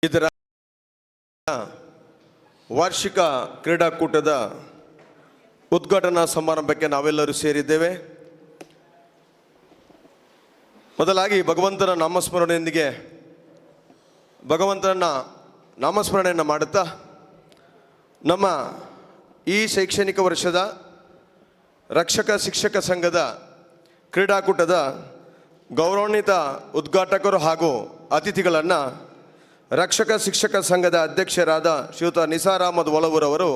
ಇದರ ವಾರ್ಷಿಕ ಕ್ರೀಡಾಕೂಟದ ಉದ್ಘಾಟನಾ ಸಮಾರಂಭಕ್ಕೆ ನಾವೆಲ್ಲರೂ ಸೇರಿದ್ದೇವೆ. ಮೊದಲಾಗಿ ಭಗವಂತನ ನಾಮಸ್ಮರಣೆಯನ್ನು ಮಾಡುತ್ತಾ ನಮ್ಮ ಈ ಶೈಕ್ಷಣಿಕ ವರ್ಷದ ರಕ್ಷಕ ಶಿಕ್ಷಕ ಸಂಘದ ಕ್ರೀಡಾಕೂಟದ ಗೌರವಾನ್ವಿತ ಉದ್ಘಾಟಕರು ಹಾಗೂ ಅತಿಥಿಗಳನ್ನು ರಕ್ಷಕ ಶಿಕ್ಷಕ ಸಂಘದ ಅಧ್ಯಕ್ಷರಾದ ಶ್ರೀಯುತ ನಿಸಾರ್ ಅಹಮದ್ ಒಲವೂರವರು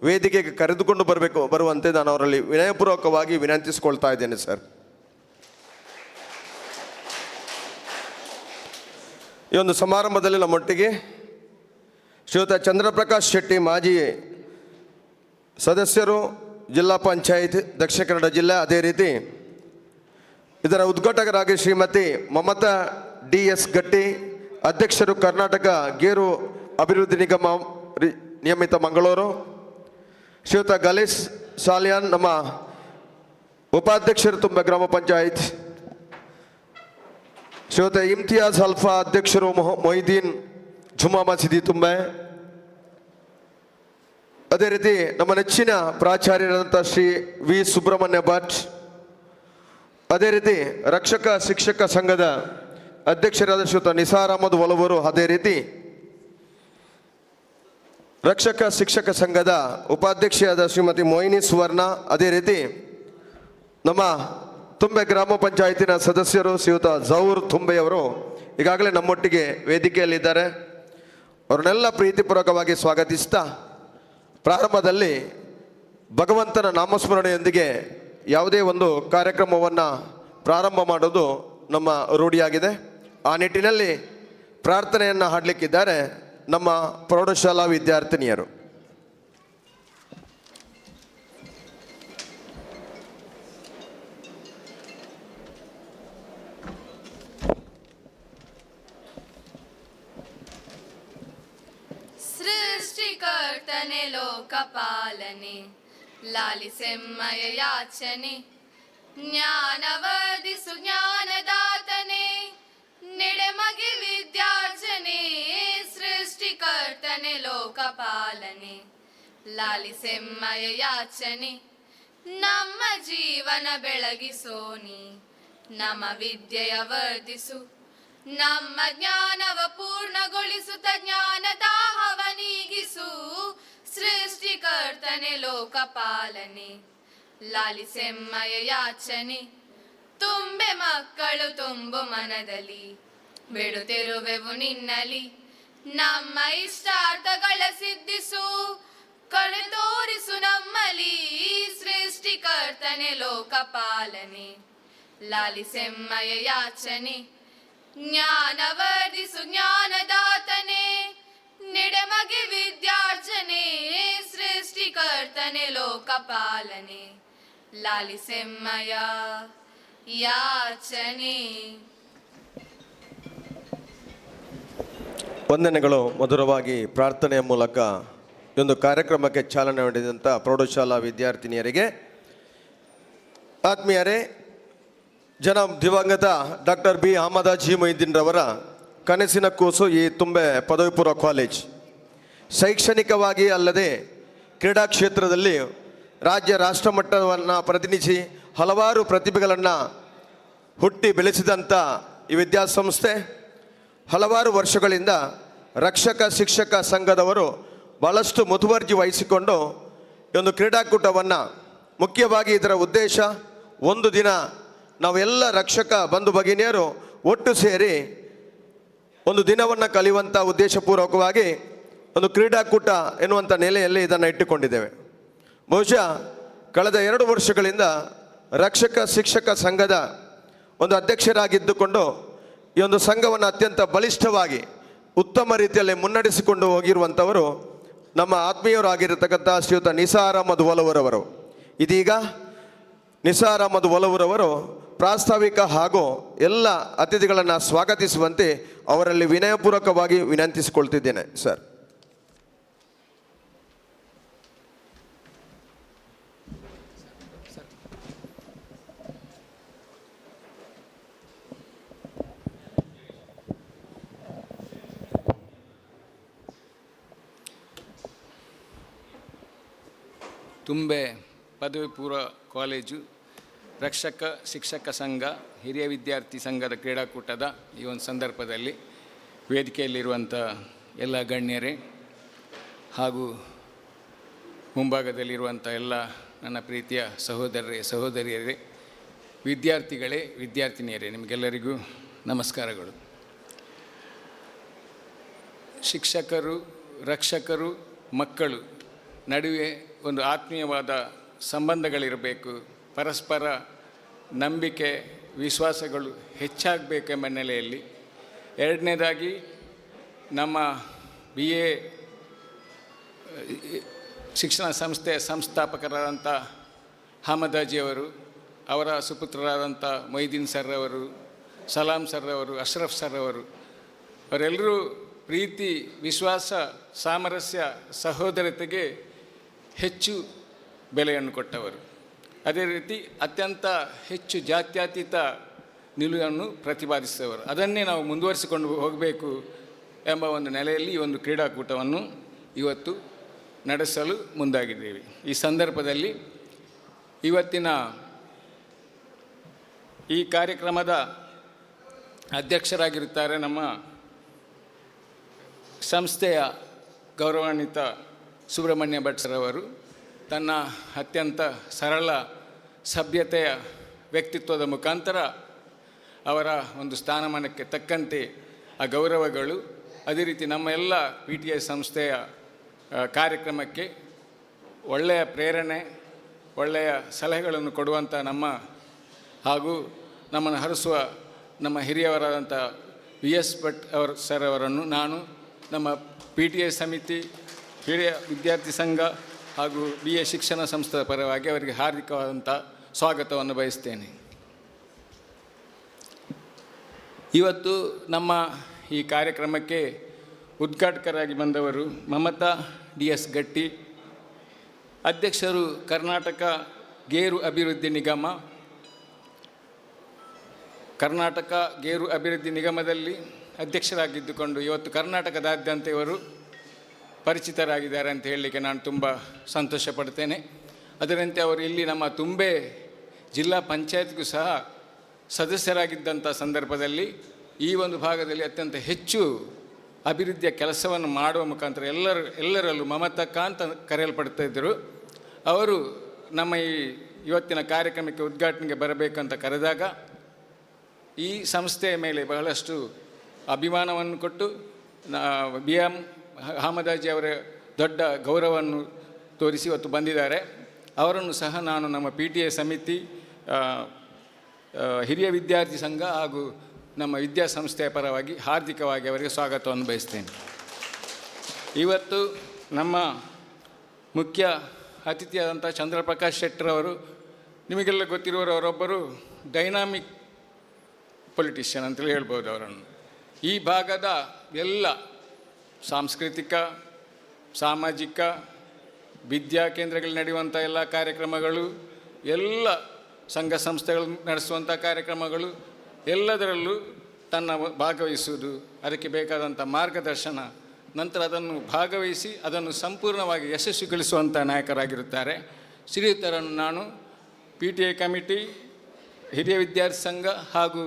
ವೇದಿಕೆಗೆ ಕರೆದುಕೊಂಡು ಬರುವಂತೆ ನಾನು ಅವರಲ್ಲಿ ವಿನಯಪೂರ್ವಕವಾಗಿ ವಿನಂತಿಸಿಕೊಳ್ತಾ ಇದ್ದೇನೆ. ಸರ್, ಈ ಒಂದು ಸಮಾರಂಭದಲ್ಲಿ ನಮ್ಮೊಟ್ಟಿಗೆ ಶ್ರೀಯುತ ಚಂದ್ರಪ್ರಕಾಶ್ ಶೆಟ್ಟಿ, ಮಾಜಿ ಸದಸ್ಯರು, ಜಿಲ್ಲಾ ಪಂಚಾಯತ್ ದಕ್ಷಿಣ ಕನ್ನಡ ಜಿಲ್ಲೆ. ಅದೇ ರೀತಿ ಇದರ ಉದ್ಘಾಟಕರಾಗಿ ಶ್ರೀಮತಿ ಮಮತಾ DS ಗಟ್ಟಿ, ಅಧ್ಯಕ್ಷರು ಕರ್ನಾಟಕ ಗೇರು ಅಭಿವೃದ್ಧಿ ನಿಗಮ ನಿಯಮಿತ ಮಂಗಳೂರು. ಶ್ರೀಯುತ ಗಲೇಶ್ ಸಾಲಿಯಾನ್, ನಮ್ಮ ಉಪಾಧ್ಯಕ್ಷರು ತುಂಬ ಗ್ರಾಮ ಪಂಚಾಯತ್. ಶ್ರೀಯುತ ಇಮ್ತಿಯಾಜ್ ಅಲ್ಫಾ, ಅಧ್ಯಕ್ಷರು ಮೊಯ್ದೀನ್ ಜುಮಾ ಮಸೀದಿ ತುಂಬೆ. ಅದೇ ರೀತಿ ನಮ್ಮ ನೆಚ್ಚಿನ ಪ್ರಾಚಾರ್ಯರಾದಂಥ ಶ್ರೀ ವಿ ಸುಬ್ರಹ್ಮಣ್ಯ ಭಟ್. ಅದೇ ರೀತಿ ರಕ್ಷಕ ಶಿಕ್ಷಕ ಸಂಘದ ಅಧ್ಯಕ್ಷರಾದ ಶ್ರೀಯುತ ನಿಸಾರ್ ಅಹಮದ್ ಒಲವೂರು. ಅದೇ ರೀತಿ ರಕ್ಷಕ ಶಿಕ್ಷಕ ಸಂಘದ ಉಪಾಧ್ಯಕ್ಷೆಯಾದ ಶ್ರೀಮತಿ ಮೋಹಿನಿ ಸುವರ್ಣ. ಅದೇ ರೀತಿ ನಮ್ಮ ತುಂಬೆ ಗ್ರಾಮ ಪಂಚಾಯತಿನ ಸದಸ್ಯರು ಶ್ರೀಯುತ ಜೌರ್ ತುಂಬೆಯವರು ಈಗಾಗಲೇ ನಮ್ಮೊಟ್ಟಿಗೆ ವೇದಿಕೆಯಲ್ಲಿದ್ದಾರೆ. ಅವ್ರನ್ನೆಲ್ಲ ಪ್ರೀತಿಪೂರ್ವಕವಾಗಿ ಸ್ವಾಗತಿಸ್ತಾ ಪ್ರಾರಂಭದಲ್ಲಿ ಭಗವಂತನ ನಾಮಸ್ಮರಣೆಯೊಂದಿಗೆ ಯಾವುದೇ ಒಂದು ಕಾರ್ಯಕ್ರಮವನ್ನು ಪ್ರಾರಂಭ ಮಾಡೋದು ನಮ್ಮ ರೂಢಿಯಾಗಿದೆ. ಆ ನಿಟ್ಟಿನಲ್ಲಿ ಪ್ರಾರ್ಥನೆಯನ್ನು ಹಾಡಲಿಕ್ಕಿದ್ದಾರೆ ನಮ್ಮ ಪ್ರೌಢಶಾಲಾ ವಿದ್ಯಾರ್ಥಿನಿಯರು. ಸೃಷ್ಟಿಕರ್ತನೆ ಲೋಕಪಾಲನೆ, ಲಾಲಿಸೆಮ್ಮಯ ಯಾಚನೆ, ಜ್ಞಾನವರ್ಧಿಸು ಜ್ಞಾನದಾತನೆ, ನೆಡೆಮಗೆ ವಿದ್ಯಾರ್ಜನೆ. ಸೃಷ್ಟಿಕರ್ತನೆ ಲೋಕಪಾಲನೆ, ಲಾಲಿಸೆಮ್ಮಯ ಯಾಚನೆ, ನಮ್ಮ ಜೀವನ ಬೆಳಗಿಸೋನಿ, ನಮ್ಮ ವಿದ್ಯೆಯ ವರ್ಧಿಸು, ನಮ್ಮ ಜ್ಞಾನವ ಪೂರ್ಣಗೊಳಿಸುತ್ತ ಜ್ಞಾನದಾಹವ ನೀಗಿಸು. ಸೃಷ್ಟಿಕರ್ತನೆ ಲೋಕಪಾಲನೆ, ಲಾಲಿಸೆಮ್ಮಯ ಯಾಚನೆ, ತುಂಬೆ ಮಕ್ಕಳು ತುಂಬು ಮನದಲ್ಲಿ, ಬಿಡುತ್ತಿರುವೆವು ನಿನ್ನಲಿ, ನಮ್ಮ ಇಷ್ಟಾರ್ಥಗಳ ಸಿದ್ಧಿಸು, ಕಳೆ ತೋರಿಸು ನಮ್ಮಲಿ. ಸೃಷ್ಟಿಕರ್ತನೆ ಲೋಕಪಾಲನೆ, ಲಾಲಿಸೆಮ್ಮಯ ಯಾಚನೆ, ಜ್ಞಾನವರ್ಧಿಸು ಜ್ಞಾನದಾತನೆ, ನೆಡೆಮಗೆ ವಿದ್ಯಾರ್ಜನೆ. ಸೃಷ್ಟಿಕರ್ತನೆ ಲೋಕಪಾಲನೆ, ಲಾಲಿಸೆಮ್ಮಯ ಯಾಚನೆ. ವಂದನೆಗಳು. ಮಧುರವಾಗಿ ಪ್ರಾರ್ಥನೆಯ ಮೂಲಕ ಈ ಒಂದು ಕಾರ್ಯಕ್ರಮಕ್ಕೆ ಚಾಲನೆ ನೀಡಿದಂಥ ಪ್ರೌಢಶಾಲಾ ವಿದ್ಯಾರ್ಥಿನಿಯರಿಗೆ, ಆತ್ಮೀಯರೇ, ದಿವಂಗತ ಡಾಕ್ಟರ್ ಬಿ ಅಹಮದಾಜಿ ಮೊಯ್ದೀನ್ ರವರ ಕನಸಿನ ಕೂಸು ಈ ತುಂಬೆ ಪದವಿ ಪೂರ್ವ ಕಾಲೇಜ್ ಶೈಕ್ಷಣಿಕವಾಗಿ ಅಲ್ಲದೆ ಕ್ರೀಡಾ ಕ್ಷೇತ್ರದಲ್ಲಿ ರಾಜ್ಯ ರಾಷ್ಟ್ರ ಮಟ್ಟವನ್ನು ಪ್ರತಿನಿಧಿಸಿ ಹಲವಾರು ಪ್ರತಿಭೆಗಳನ್ನು ಹುಟ್ಟಿ ಬೆಳೆಸಿದಂಥ ಈ ವಿದ್ಯಾಸಂಸ್ಥೆ ಹಲವಾರು ವರ್ಷಗಳಿಂದ ರಕ್ಷಕ ಶಿಕ್ಷಕ ಸಂಘದವರು ಭಾಳಷ್ಟು ಮುತುವರ್ಜಿ ವಹಿಸಿಕೊಂಡು ಈ ಒಂದು ಕ್ರೀಡಾಕೂಟವನ್ನು, ಮುಖ್ಯವಾಗಿ ಇದರ ಉದ್ದೇಶ ಒಂದು ದಿನ ನಾವೆಲ್ಲ ರಕ್ಷಕ ಬಂಧು ಭಗಿನಿಯರು ಒಟ್ಟು ಸೇರಿ ಒಂದು ದಿನವನ್ನು ಕಲಿಯುವಂಥ ಉದ್ದೇಶಪೂರ್ವಕವಾಗಿ ಒಂದು ಕ್ರೀಡಾಕೂಟ ಎನ್ನುವಂಥ ನೆಲೆಯಲ್ಲಿ ಇದನ್ನು ಇಟ್ಟುಕೊಂಡಿದ್ದೇವೆ. ಬಹುಶಃ ಕಳೆದ 2 ವರ್ಷಗಳಿಂದ ರಕ್ಷಕ ಶಿಕ್ಷಕ ಸಂಘದ ಒಂದು ಅಧ್ಯಕ್ಷರಾಗಿದ್ದುಕೊಂಡು ಈ ಒಂದು ಸಂಘವನ್ನು ಅತ್ಯಂತ ಬಲಿಷ್ಠವಾಗಿ ಉತ್ತಮ ರೀತಿಯಲ್ಲಿ ಮುನ್ನಡೆಸಿಕೊಂಡು ಹೋಗಿರುವಂಥವರು ನಮ್ಮ ಆತ್ಮೀಯರಾಗಿರತಕ್ಕಂಥ ಶ್ರೀಯುತ ನಿಸಾರ್ ಅಹಮದ್ ಒಲವೂರವರು. ಇದೀಗ ನಿಸಾರ್ ಅಹಮದ್ ಒಲವೂರವರು ಪ್ರಾಸ್ತಾವಿಕ ಹಾಗೂ ಎಲ್ಲ ಅತಿಥಿಗಳನ್ನು ಸ್ವಾಗತಿಸುವಂತೆ ಅವರಲ್ಲಿ ವಿನಯಪೂರ್ವಕವಾಗಿ ವಿನಂತಿಸಿಕೊಳ್ತಿದ್ದೇನೆ. ಸರ್, ತುಂಬೆ ಪದವಿ ಪೂರ್ವ ಕಾಲೇಜು, ರಕ್ಷಕ ಶಿಕ್ಷಕ ಸಂಘ, ಹಿರಿಯ ವಿದ್ಯಾರ್ಥಿ ಸಂಘದ ಕ್ರೀಡಾಕೂಟದ ಈ ಒಂದು ಸಂದರ್ಭದಲ್ಲಿ ವೇದಿಕೆಯಲ್ಲಿರುವಂಥ ಎಲ್ಲ ಗಣ್ಯರೇ ಹಾಗೂ ಮುಂಭಾಗದಲ್ಲಿರುವಂಥ ಎಲ್ಲ ನನ್ನ ಪ್ರೀತಿಯ ಸಹೋದರಿಯರೇ, ವಿದ್ಯಾರ್ಥಿಗಳೇ, ವಿದ್ಯಾರ್ಥಿನಿಯರೇ, ನಿಮಗೆಲ್ಲರಿಗೂ ನಮಸ್ಕಾರಗಳು. ಶಿಕ್ಷಕರು, ರಕ್ಷಕರು, ಮಕ್ಕಳು ನಡುವೆ ಒಂದು ಆತ್ಮೀಯವಾದ ಸಂಬಂಧಗಳಿರಬೇಕು, ಪರಸ್ಪರ ನಂಬಿಕೆ ವಿಶ್ವಾಸಗಳು ಹೆಚ್ಚಾಗಬೇಕೆಂಬ ನೆಲೆಯಲ್ಲಿ ಎರಡನೇದಾಗಿ ನಮ್ಮ BA ಶಿಕ್ಷಣ ಸಂಸ್ಥೆಯ ಸಂಸ್ಥಾಪಕರಾದಂಥ ಅಹಮದಾಜಿಯವರು, ಅವರ ಸುಪುತ್ರರಾದಂಥ ಮೊಯ್ದೀನ್ ಸರ್ ಅವರು, ಸಲಾಂ ಸರ್ ಅವರು, ಅಶ್ರಫ್ ಸರ್ ಅವರು, ಅವರೆಲ್ಲರೂ ಪ್ರೀತಿ, ವಿಶ್ವಾಸ, ಸಾಮರಸ್ಯ, ಸಹೋದರತೆಗೆ ಹೆಚ್ಚು ಬೆಲೆಯನ್ನು ಕೊಟ್ಟವರು. ಅದೇ ರೀತಿ ಅತ್ಯಂತ ಹೆಚ್ಚು ಜಾತ್ಯತೀತ ನಿಲುವನ್ನು ಪ್ರತಿಪಾದಿಸಿದವರು. ಅದನ್ನೇ ನಾವು ಮುಂದುವರಿಸಿಕೊಂಡು ಹೋಗಬೇಕು ಎಂಬ ಒಂದು ನೆಲೆಯಲ್ಲಿ ಈ ಒಂದು ಕ್ರೀಡಾಕೂಟವನ್ನು ಇವತ್ತು ನಡೆಸಲು ಮುಂದಾಗಿದ್ದೇವೆ. ಈ ಸಂದರ್ಭದಲ್ಲಿ ಇವತ್ತಿನ ಈ ಕಾರ್ಯಕ್ರಮದ ಅಧ್ಯಕ್ಷರಾಗಿರುತ್ತಾರೆ ನಮ್ಮ ಸಂಸ್ಥೆಯ ಗೌರವಾನ್ವಿತ ಸುಬ್ರಹ್ಮಣ್ಯ ಭಟ್ ಸರ್ ಅವರು. ತನ್ನ ಅತ್ಯಂತ ಸರಳ ಸಭ್ಯತೆಯ ವ್ಯಕ್ತಿತ್ವದ ಮುಖಾಂತರ ಅವರ ಒಂದು ಸ್ಥಾನಮಾನಕ್ಕೆ ತಕ್ಕಂತೆ ಆ ಗೌರವಗಳು, ಅದೇ ರೀತಿ ನಮ್ಮ ಎಲ್ಲ PTI ಸಂಸ್ಥೆಯ ಕಾರ್ಯಕ್ರಮಕ್ಕೆ ಒಳ್ಳೆಯ ಪ್ರೇರಣೆ, ಒಳ್ಳೆಯ ಸಲಹೆಗಳನ್ನು ಕೊಡುವಂಥ ನಮ್ಮ ಹಾಗೂ ನಮ್ಮನ್ನು ಹರಿಸುವ ನಮ್ಮ ಹಿರಿಯವರಾದಂಥ VS ಭಟ್ ಸರ್ ಅವರನ್ನು ನಾನು ನಮ್ಮ PTI ಸಮಿತಿ, ಹಿರಿಯ ವಿದ್ಯಾರ್ಥಿ ಸಂಘ ಹಾಗೂ BA ಶಿಕ್ಷಣ ಸಂಸ್ಥೆಯ ಪರವಾಗಿ ಅವರಿಗೆ ಹಾರ್ದಿಕವಾದಂಥ ಸ್ವಾಗತವನ್ನು ಬಯಸ್ತೇನೆ. ಇವತ್ತು ನಮ್ಮ ಈ ಕಾರ್ಯಕ್ರಮಕ್ಕೆ ಉದ್ಘಾಟಕರಾಗಿ ಬಂದವರು ಮಮತಾ DS ಗಟ್ಟಿ, ಅಧ್ಯಕ್ಷರು ಕರ್ನಾಟಕ ಗೇರು ಅಭಿವೃದ್ಧಿ ನಿಗಮ. ಕರ್ನಾಟಕ ಗೇರು ಅಭಿವೃದ್ಧಿ ನಿಗಮದಲ್ಲಿ ಅಧ್ಯಕ್ಷರಾಗಿದ್ದುಕೊಂಡು ಇವತ್ತು ಕರ್ನಾಟಕದಾದ್ಯಂತ ಇವರು ಪರಿಚಿತರಾಗಿದ್ದಾರೆ ಅಂತ ಹೇಳಲಿಕ್ಕೆ ನಾನು ತುಂಬ ಸಂತೋಷ ಪಡ್ತೇನೆ. ಅದರಂತೆ ಅವರು ಇಲ್ಲಿ ನಮ್ಮ ತುಂಬೆ ಜಿಲ್ಲಾ ಪಂಚಾಯತ್ಗೂ ಸಹ ಸದಸ್ಯರಾಗಿದ್ದಂಥ ಸಂದರ್ಭದಲ್ಲಿ ಈ ಒಂದು ಭಾಗದಲ್ಲಿ ಅತ್ಯಂತ ಹೆಚ್ಚು ಅಭಿವೃದ್ಧಿಯ ಕೆಲಸವನ್ನು ಮಾಡುವ ಮುಖಾಂತರ ಎಲ್ಲರಲ್ಲೂ ಮಮತಕ್ಕ ಅಂತ ಕರೆಯಲ್ಪಡ್ತಾ ಇದ್ದರು. ಅವರು ನಮ್ಮ ಈ ಇವತ್ತಿನ ಕಾರ್ಯಕ್ರಮಕ್ಕೆ ಉದ್ಘಾಟನೆಗೆ ಬರಬೇಕಂತ ಕರೆದಾಗ ಈ ಸಂಸ್ಥೆಯ ಮೇಲೆ ಬಹಳಷ್ಟು ಅಭಿಮಾನವನ್ನು ಕೊಟ್ಟು BM ಅಹಮದಾಜಿ ಅವರ ದೊಡ್ಡ ಗೌರವವನ್ನು ತೋರಿಸಿ ಇವತ್ತು ಬಂದಿದ್ದಾರೆ. ಅವರನ್ನು ಸಹ ನಾನು ನಮ್ಮ PTI ಸಮಿತಿ, ಹಿರಿಯ ವಿದ್ಯಾರ್ಥಿ ಸಂಘ ಹಾಗೂ ನಮ್ಮ ವಿದ್ಯಾಸಂಸ್ಥೆಯ ಪರವಾಗಿ ಹಾರ್ದಿಕವಾಗಿ ಅವರಿಗೆ ಸ್ವಾಗತವನ್ನು ಬಯಸ್ತೇನೆ. ಇವತ್ತು ನಮ್ಮ ಮುಖ್ಯ ಅತಿಥಿಯಾದಂಥ ಚಂದ್ರಪ್ರಕಾಶ್ ಶೆಟ್ಟರವರು, ನಿಮಗೆಲ್ಲ ಗೊತ್ತಿರುವವರು, ಅವರೊಬ್ಬರು ಡೈನಾಮಿಕ್ ಪೊಲಿಟಿಷಿಯನ್ ಅಂತೇಳಿ ಹೇಳ್ಬೋದು ಅವರನ್ನು. ಈ ಭಾಗದ ಎಲ್ಲ ಸಾಂಸ್ಕೃತಿಕ, ಸಾಮಾಜಿಕ, ವಿದ್ಯಾ ಕೇಂದ್ರಗಳಲ್ಲಿ ನಡೆಯುವಂಥ ಎಲ್ಲ ಕಾರ್ಯಕ್ರಮಗಳು, ಎಲ್ಲ ಸಂಘ ಸಂಸ್ಥೆಗಳು ನಡೆಸುವಂಥ ಕಾರ್ಯಕ್ರಮಗಳು ಎಲ್ಲದರಲ್ಲೂ ತನ್ನ ಭಾಗವಹಿಸುವುದು, ಅದಕ್ಕೆ ಬೇಕಾದಂಥ ಮಾರ್ಗದರ್ಶನ, ನಂತರ ಅದನ್ನು ಭಾಗವಹಿಸಿ ಅದನ್ನು ಸಂಪೂರ್ಣವಾಗಿ ಯಶಸ್ವಿಗೊಳಿಸುವಂಥ ನಾಯಕರಾಗಿರುತ್ತಾರೆ. ಶ್ರೀಯುತರನ್ನು ನಾನು PTI ಕಮಿಟಿ, ಹಿರಿಯ ವಿದ್ಯಾರ್ಥಿ ಸಂಘ ಹಾಗೂ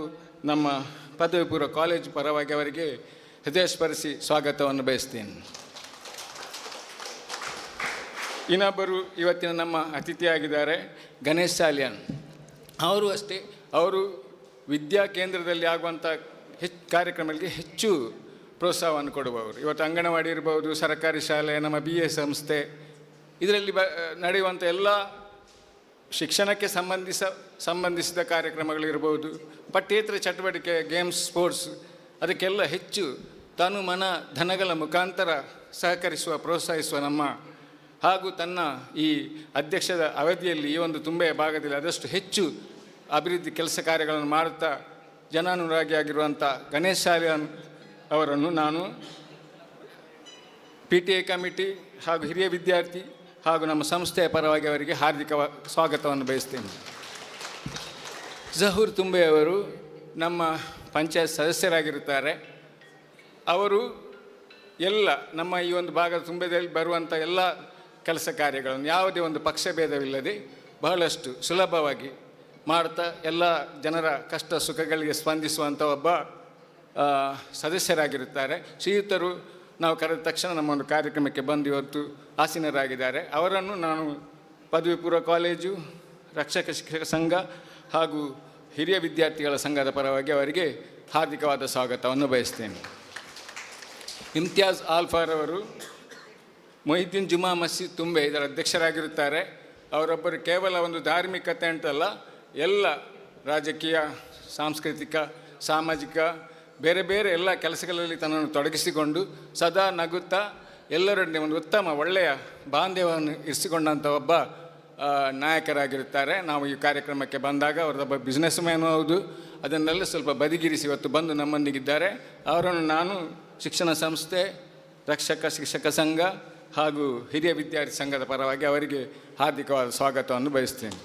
ನಮ್ಮ ಪದವಿ ಪೂರ್ವ ಕಾಲೇಜು ಪರವಾಗಿ ಅವರಿಗೆ ಹೃದಯಸ್ಪರ್ಶಿ ಸ್ವಾಗತವನ್ನು ಬಯಸ್ತೇನೆ. ಇನ್ನೊಬ್ಬರು ಇವತ್ತಿನ ನಮ್ಮ ಅತಿಥಿಯಾಗಿದ್ದಾರೆ ಗಣೇಶ್ ಸಾಲಿಯನ್. ಅವರು ಅಷ್ಟೇ, ಅವರು ವಿದ್ಯಾ ಕೇಂದ್ರದಲ್ಲಿ ಆಗುವಂಥ ಕಾರ್ಯಕ್ರಮಗಳಿಗೆ ಹೆಚ್ಚು ಪ್ರೋತ್ಸಾಹವನ್ನು ಕೊಡುವವರು. ಇವತ್ತು ಅಂಗನವಾಡಿ ಇರ್ಬೋದು, ಸರ್ಕಾರಿ ಶಾಲೆ, ನಮ್ಮ BA ಸಂಸ್ಥೆ, ಇದರಲ್ಲಿ ನಡೆಯುವಂಥ ಎಲ್ಲ ಶಿಕ್ಷಣಕ್ಕೆ ಸಂಬಂಧಿಸಿದ ಕಾರ್ಯಕ್ರಮಗಳಿರ್ಬೋದು, ಪಠ್ಯೇತರ ಚಟುವಟಿಕೆ, ಗೇಮ್ಸ್, ಸ್ಪೋರ್ಟ್ಸ್, ಅದಕ್ಕೆಲ್ಲ ಹೆಚ್ಚು ತನು ಮನ ಧನಗಳ ಮುಖಾಂತರ ಸಹಕರಿಸುವ, ಪ್ರೋತ್ಸಾಹಿಸುವ ನಮ್ಮ ಹಾಗೂ ತನ್ನ ಈ ಅಧ್ಯಕ್ಷದ ಅವಧಿಯಲ್ಲಿ ಈ ಒಂದು ತುಂಬೆಯ ಭಾಗದಲ್ಲಿ ಆದಷ್ಟು ಹೆಚ್ಚು ಅಭಿವೃದ್ಧಿ ಕೆಲಸ ಕಾರ್ಯಗಳನ್ನು ಮಾಡುತ್ತಾ ಜನಾನುರಾಗಿಯಾಗಿರುವಂಥ ಗಣೇಶ್ ಸಾಲಿಯನ್ ಅವರನ್ನು ನಾನು PTI ಕಮಿಟಿ ಹಾಗೂ ಹಿರಿಯ ವಿದ್ಯಾರ್ಥಿ ಹಾಗೂ ನಮ್ಮ ಸಂಸ್ಥೆಯ ಪರವಾಗಿ ಅವರಿಗೆ ಹಾರ್ದಿಕ ಸ್ವಾಗತವನ್ನು ಬಯಸ್ತೇನೆ. ಜಹೂರ್ ತುಂಬೆಯವರು ನಮ್ಮ ಪಂಚಾಯತ್ ಸದಸ್ಯರಾಗಿರುತ್ತಾರೆ. ಅವರು ಎಲ್ಲ ನಮ್ಮ ಈ ಒಂದು ಭಾಗದ ತುಂಬೆದಲ್ಲಿ ಬರುವಂಥ ಎಲ್ಲ ಕೆಲಸ ಕಾರ್ಯಗಳನ್ನು ಯಾವುದೇ ಒಂದು ಪಕ್ಷಭೇದವಿಲ್ಲದೆ ಬಹಳಷ್ಟು ಸುಲಭವಾಗಿ ಮಾಡ್ತಾ ಎಲ್ಲ ಜನರ ಕಷ್ಟ ಸುಖಗಳಿಗೆ ಸ್ಪಂದಿಸುವಂಥ ಒಬ್ಬ ಸದಸ್ಯರಾಗಿರುತ್ತಾರೆ. ಶ್ರೀಯುತರು ನಾವು ಕರೆದ ತಕ್ಷಣ ನಮ್ಮ ಒಂದು ಕಾರ್ಯಕ್ರಮಕ್ಕೆ ಬಂದು ಇವತ್ತು ಆಸೀನರಾಗಿದ್ದಾರೆ. ಅವರನ್ನು ನಾನು ಪದವಿ ಪೂರ್ವ ಕಾಲೇಜು, ರಕ್ಷಕ ಶಿಕ್ಷಕ ಸಂಘ ಹಾಗೂ ಹಿರಿಯ ವಿದ್ಯಾರ್ಥಿಗಳ ಸಂಘದ ಪರವಾಗಿ ಅವರಿಗೆ ಹಾರ್ದಿಕವಾದ ಸ್ವಾಗತವನ್ನು ಬಯಸ್ತೇನೆ. ಇಮ್ತಿಯಾಜ್ ಆಲ್ಫಾರವರು ಮೊಹಿದ್ದೀನ್ ಜುಮಾ ಮಸೀದ್ ತುಂಬೆ ಇದರ ಅಧ್ಯಕ್ಷರಾಗಿರುತ್ತಾರೆ. ಅವರೊಬ್ಬರು ಕೇವಲ ಒಂದು ಧಾರ್ಮಿಕತೆ ಅಂತಲ್ಲ, ಎಲ್ಲ ರಾಜಕೀಯ, ಸಾಂಸ್ಕೃತಿಕ, ಸಾಮಾಜಿಕ ಬೇರೆ ಬೇರೆ ಎಲ್ಲ ಕೆಲಸಗಳಲ್ಲಿ ತನ್ನನ್ನು ತೊಡಗಿಸಿಕೊಂಡು ಸದಾ ನಗುತ್ತಾ ಎಲ್ಲರೊಡನೆ ಒಂದು ಉತ್ತಮ ಒಳ್ಳೆಯ ಬಾಂಧವ್ಯವನ್ನು ಇರಿಸಿಕೊಂಡಂಥ ಒಬ್ಬ ನಾಯಕರಾಗಿರುತ್ತಾರೆ. ನಾವು ಈ ಕಾರ್ಯಕ್ರಮಕ್ಕೆ ಬಂದಾಗ ಅವರದೊಬ್ಬ ಬಿಸ್ನೆಸ್ ಮ್ಯಾನು ಹೌದು. ಅದನ್ನೆಲ್ಲ ಸ್ವಲ್ಪ ಬದಿಗಿರಿಸಿ ಇವತ್ತು ಬಂದು ನಮ್ಮೊಂದಿಗಿದ್ದಾರೆ. ಅವರನ್ನು ನಾನು ಶಿಕ್ಷಣ ಸಂಸ್ಥೆ, ರಕ್ಷಕ ಶಿಕ್ಷಕ ಸಂಘ ಹಾಗೂ ಹಿರಿಯ ವಿದ್ಯಾರ್ಥಿ ಸಂಘದ ಪರವಾಗಿ ಅವರಿಗೆ ಹಾರ್ದಿಕವಾದ ಸ್ವಾಗತವನ್ನು ಬಯಸ್ತೇನೆ.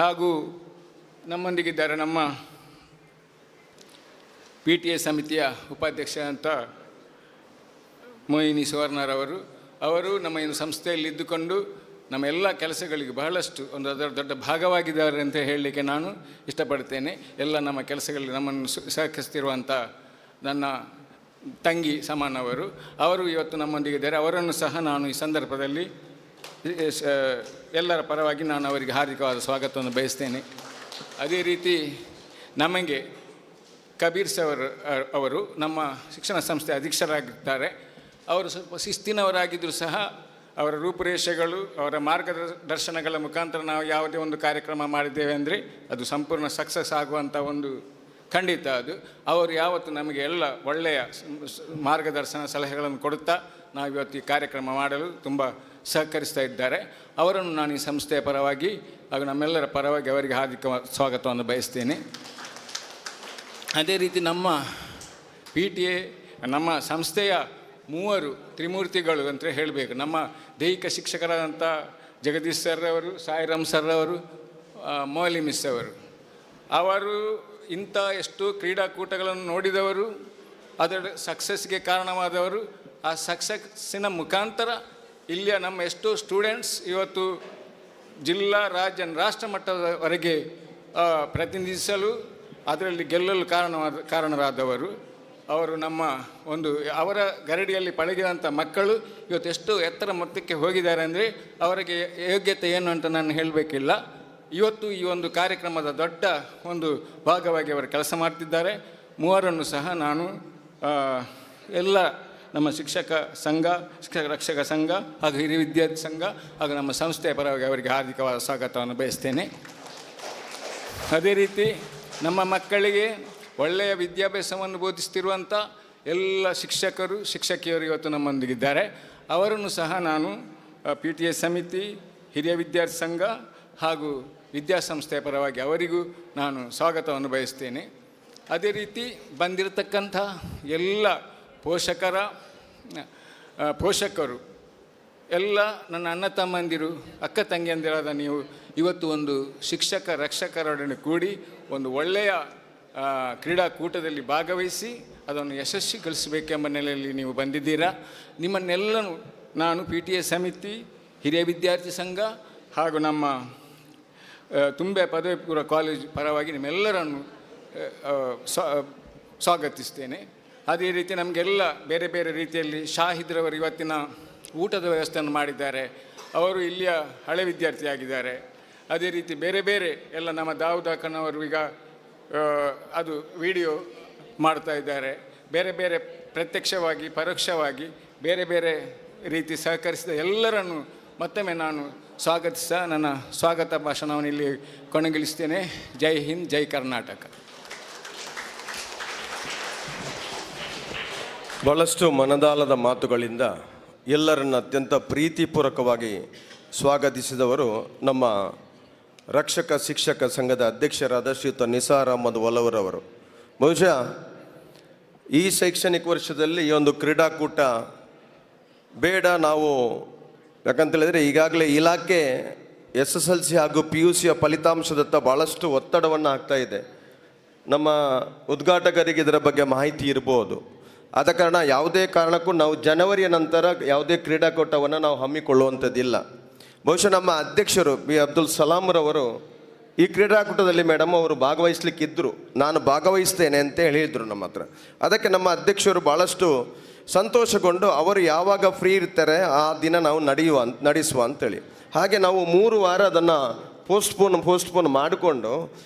ಹಾಗೂ ನಮ್ಮೊಂದಿಗಿದ್ದಾರೆ ನಮ್ಮ PTA ಸಮಿತಿಯ ಉಪಾಧ್ಯಕ್ಷ ಅಂತ ಮೋಹಿನಿ ಸುವರ್ಣರವರು. ಅವರು ನಮ್ಮ ಇನ್ನು ಸಂಸ್ಥೆಯಲ್ಲಿ ಇದ್ದುಕೊಂಡು ನಮ್ಮ ಎಲ್ಲ ಕೆಲಸಗಳಿಗೆ ಬಹಳಷ್ಟು ಒಂದು ಅದರ ದೊಡ್ಡ ಭಾಗವಾಗಿದ್ದಾರೆ ಅಂತ ಹೇಳಲಿಕ್ಕೆ ನಾನು ಇಷ್ಟಪಡ್ತೇನೆ. ಎಲ್ಲ ನಮ್ಮ ಕೆಲಸಗಳಲ್ಲಿ ನಮ್ಮನ್ನು ಸಹಕರಿಸ್ತಿರುವಂಥ ನನ್ನ ತಂಗಿ ಸಮಾನವರು, ಅವರು ಇವತ್ತು ನಮ್ಮೊಂದಿಗಿದ್ದಾರೆ. ಅವರನ್ನು ಸಹ ನಾನು ಈ ಸಂದರ್ಭದಲ್ಲಿ ಎಲ್ಲರ ಪರವಾಗಿ ನಾನು ಅವರಿಗೆ ಹಾರ್ದಿಕವಾದ ಸ್ವಾಗತವನ್ನು ಬಯಸ್ತೇನೆ. ಅದೇ ರೀತಿ ನಮಗೆ ಕಬೀರ್ ಸರ್ ಅವರು ನಮ್ಮ ಶಿಕ್ಷಣ ಸಂಸ್ಥೆ ಅಧ್ಯಕ್ಷರಾಗಿರ್ತಾರೆ. ಅವರು ಸ್ವಲ್ಪ ಶಿಸ್ತಿನವರಾಗಿದ್ದರೂ ಸಹ ಅವರ ರೂಪುರೇಷೆಗಳು, ಅವರ ಮಾರ್ಗದರ್ಶನಗಳ ಮುಖಾಂತರ ನಾವು ಯಾವುದೇ ಒಂದು ಕಾರ್ಯಕ್ರಮ ಮಾಡಿದ್ದೇವೆ ಅಂದರೆ ಅದು ಸಂಪೂರ್ಣ ಸಕ್ಸಸ್ ಆಗುವಂಥ ಒಂದು ಖಂಡಿತ ಅದು. ಅವರು ಯಾವತ್ತು ನಮಗೆ ಎಲ್ಲ ಒಳ್ಳೆಯ ಮಾರ್ಗದರ್ಶನ ಸಲಹೆಗಳನ್ನು ಕೊಡುತ್ತಾ ನಾವು ಇವತ್ತು ಈ ಕಾರ್ಯಕ್ರಮ ಮಾಡಲು ತುಂಬ ಸಹಕರಿಸ್ತಾ ಇದ್ದಾರೆ. ಅವರನ್ನು ನಾನು ಈ ಸಂಸ್ಥೆಯ ಪರವಾಗಿ ಹಾಗೂ ನಮ್ಮೆಲ್ಲರ ಪರವಾಗಿ ಅವರಿಗೆ ಹಾರ್ದಿಕ ಸ್ವಾಗತವನ್ನು ಬಯಸ್ತೇನೆ. ಅದೇ ರೀತಿ ನಮ್ಮ PTA ನಮ್ಮ ಸಂಸ್ಥೆಯ ಮೂವರು ತ್ರಿಮೂರ್ತಿಗಳು ಅಂತ ಹೇಳಬೇಕು. ನಮ್ಮ ದೈಹಿಕ ಶಿಕ್ಷಕರಾದಂಥ ಜಗದೀಶ್ ಸರ್ ಅವರು, ಸಾಯಿರಾಮ್ ಸರ್ ಅವರು, ಮೌಲಿ ಮಿಸ್ ಅವರು ಇಂಥ ಎಷ್ಟು ಕ್ರೀಡಾಕೂಟಗಳನ್ನು ನೋಡಿದವರು, ಅದರ ಸಕ್ಸಸ್ಗೆ ಕಾರಣವಾದವರು. ಆ ಸಕ್ಸಸ್ಸಿನ ಮುಖಾಂತರ ಇಲ್ಲಿಯ ನಮ್ಮ ಎಷ್ಟೋ ಸ್ಟೂಡೆಂಟ್ಸ್ ಇವತ್ತು ಜಿಲ್ಲಾ, ರಾಜ್ಯ, ರಾಷ್ಟ್ರ ಮಟ್ಟದವರೆಗೆ ಪ್ರತಿನಿಧಿಸಲು ಅದರಲ್ಲಿ ಗೆಲ್ಲಲು ಕಾರಣರಾದವರು. ಅವರು ನಮ್ಮ ಒಂದು ಅವರ ಗರಡಿಯಲ್ಲಿ ಪಳಗಿದಂಥ ಮಕ್ಕಳು ಇವತ್ತು ಎಷ್ಟು ಎತ್ತರ ಮೊತ್ತಕ್ಕೆ ಹೋಗಿದ್ದಾರೆ ಅಂದರೆ ಅವರಿಗೆ ಯೋಗ್ಯತೆ ಏನು ಅಂತ ನಾನು ಹೇಳಬೇಕಿಲ್ಲ. ಇವತ್ತು ಈ ಒಂದು ಕಾರ್ಯಕ್ರಮದ ದೊಡ್ಡ ಒಂದು ಭಾಗವಾಗಿ ಅವರು ಕೆಲಸ ಮಾಡ್ತಿದ್ದಾರೆ. ಮೂವರನ್ನು ಸಹ ನಾನು ಎಲ್ಲ ನಮ್ಮ ಶಿಕ್ಷಕ ಸಂಘ, ಶಿಕ್ಷಕ ರಕ್ಷಕ ಸಂಘ ಹಾಗೂ ಹಿರಿಯ ವಿದ್ಯಾರ್ಥಿ ಸಂಘ ಹಾಗೂ ನಮ್ಮ ಸಂಸ್ಥೆಯ ಪರವಾಗಿ ಅವರಿಗೆ ಹಾರ್ದಿಕವಾದ ಸ್ವಾಗತವನ್ನು ಬಯಸ್ತೇನೆ. ಅದೇ ರೀತಿ ನಮ್ಮ ಮಕ್ಕಳಿಗೆ ಒಳ್ಳೆಯ ವಿದ್ಯಾಭ್ಯಾಸವನ್ನು ಬೋಧಿಸ್ತಿರುವಂಥ ಎಲ್ಲ ಶಿಕ್ಷಕರು, ಶಿಕ್ಷಕಿಯರು ಇವತ್ತು ನಮ್ಮೊಂದಿಗಿದ್ದಾರೆ. ಅವರನ್ನು ಸಹ ನಾನು PTA ಸಮಿತಿ, ಹಿರಿಯ ವಿದ್ಯಾರ್ಥಿ ಸಂಘ ಹಾಗೂ ವಿದ್ಯಾಸಂಸ್ಥೆಯ ಪರವಾಗಿ ಅವರಿಗೂ ನಾನು ಸ್ವಾಗತವನ್ನು ಬಯಸ್ತೇನೆ. ಅದೇ ರೀತಿ ಬಂದಿರತಕ್ಕಂಥ ಎಲ್ಲ ಪೋಷಕರು, ಎಲ್ಲ ನನ್ನ ಅಣ್ಣ ತಮ್ಮಂದಿರು, ಅಕ್ಕ ತಂಗಿಯಂದಿರಾದ ನೀವು ಇವತ್ತು ಒಂದು ಶಿಕ್ಷಕ ರಕ್ಷಕರೊಡನೆ ಕೂಡಿ ಒಂದು ಒಳ್ಳೆಯ ಕ್ರೀಡಾಕೂಟದಲ್ಲಿ ಭಾಗವಹಿಸಿ ಅದನ್ನು ಯಶಸ್ವಿಗೊಳಿಸಬೇಕೆಂಬ ನೆಲೆಯಲ್ಲಿ ನೀವು ಬಂದಿದ್ದೀರಾ. ನಿಮ್ಮನ್ನೆಲ್ಲನೂ ನಾನು PTA ಸಮಿತಿ, ಹಿರಿಯ ವಿದ್ಯಾರ್ಥಿ ಸಂಘ ಹಾಗೂ ನಮ್ಮ ತುಂಬೆ ಪದವಿ ಪೂರ್ವ ಕಾಲೇಜು ಪರವಾಗಿ ನಿಮ್ಮೆಲ್ಲರನ್ನು ಸ್ವಾಗತಿಸ್ತೇನೆ. ಅದೇ ರೀತಿ ನಮಗೆಲ್ಲ ಬೇರೆ ಬೇರೆ ರೀತಿಯಲ್ಲಿ ಶಾಹಿದ್ರವರು ಇವತ್ತಿನ ಊಟದ ವ್ಯವಸ್ಥೆಯನ್ನು ಮಾಡಿದ್ದಾರೆ. ಅವರು ಇಲ್ಲಿಯ ಹಳೆ ವಿದ್ಯಾರ್ಥಿಯಾಗಿದ್ದಾರೆ. ಅದೇ ರೀತಿ ಬೇರೆ ಬೇರೆ ಎಲ್ಲ ನಮ್ಮ ದಾವೂದ್ ಅಕ್ಕನವರು ಈಗ ಅದು ವಿಡಿಯೋ ಮಾಡ್ತಾ ಇದ್ದಾರೆ. ಬೇರೆ ಬೇರೆ ಪ್ರತ್ಯಕ್ಷವಾಗಿ ಪರೋಕ್ಷವಾಗಿ ಬೇರೆ ಬೇರೆ ರೀತಿ ಸಹಕರಿಸಿದ ಎಲ್ಲರನ್ನು ಮತ್ತೊಮ್ಮೆ ನಾನು ಸ್ವಾಗತಿಸ ನನ್ನ ಸ್ವಾಗತ ಭಾಷಣವನ್ನು ಇಲ್ಲಿ ಕೊನೆಗೊಳಿಸ್ತೇನೆ. ಜೈ ಹಿಂದ್, ಜೈ ಕರ್ನಾಟಕ. ಬಹಳಷ್ಟು ಮನದಾಳದ ಮಾತುಗಳಿಂದ ಎಲ್ಲರನ್ನು ಅತ್ಯಂತ ಪ್ರೀತಿಪೂರ್ವಕವಾಗಿ ಸ್ವಾಗತಿಸಿದವರು ನಮ್ಮ ರಕ್ಷಕ ಶಿಕ್ಷಕ ಸಂಘದ ಅಧ್ಯಕ್ಷರಾದ ಶ್ರೀಯುತ ನಿಸಾರ್ ಅಹಮದ್ ವಲವರವರು. ಬಹುಶಃ ಈ ಶೈಕ್ಷಣಿಕ ವರ್ಷದಲ್ಲಿ ಈ ಒಂದು ಕ್ರೀಡಾಕೂಟ ಬೇಡ, ನಾವು ಯಾಕಂತೇಳಿದರೆ ಈಗಾಗಲೇ ಇಲಾಖೆ SSLC ಹಾಗೂ PUCಯ ಫಲಿತಾಂಶದತ್ತ ಭಾಳಷ್ಟು ಒತ್ತಡವನ್ನು ಹಾಕ್ತಾ ಇದೆ. ನಮ್ಮ ಉದ್ಘಾಟಕರಿಗೆ ಇದರ ಬಗ್ಗೆ ಮಾಹಿತಿ ಇರ್ಬೋದು. ಆದ ಕಾರಣ ಯಾವುದೇ ಕಾರಣಕ್ಕೂ ನಾವು ಜನವರಿಯ ನಂತರ ಯಾವುದೇ ಕ್ರೀಡಾಕೂಟವನ್ನು ನಾವು ಹಮ್ಮಿಕೊಳ್ಳುವಂಥದ್ದಿಲ್ಲ. ಬಹುಶಃ ನಮ್ಮ ಅಧ್ಯಕ್ಷರು ಬಿ ಅಬ್ದುಲ್ ಸಲಾಂರವರು ಈ ಕ್ರೀಡಾಕೂಟದಲ್ಲಿ ಮೇಡಮ್ ಅವರು ಭಾಗವಹಿಸ್ಲಿಕ್ಕಿದ್ದರು, ನಾನು ಭಾಗವಹಿಸ್ತೇನೆ ಅಂತ ಹೇಳಿದರು ನಮ್ಮ ಹತ್ರ. ಅದಕ್ಕೆ ನಮ್ಮ ಅಧ್ಯಕ್ಷರು ಭಾಳಷ್ಟು ಸಂತೋಷಗೊಂಡು ಅವರು ಯಾವಾಗ ಫ್ರೀ ಇರ್ತಾರೆ ಆ ದಿನ ನಾವು ನಡೆಸುವ ಅಂತೇಳಿ. ಹಾಗೆ ನಾವು 3 ವಾರ ಅದನ್ನು ಪೋಸ್ಟ್ಪೋನ್ ಮಾಡಿಕೊಂಡು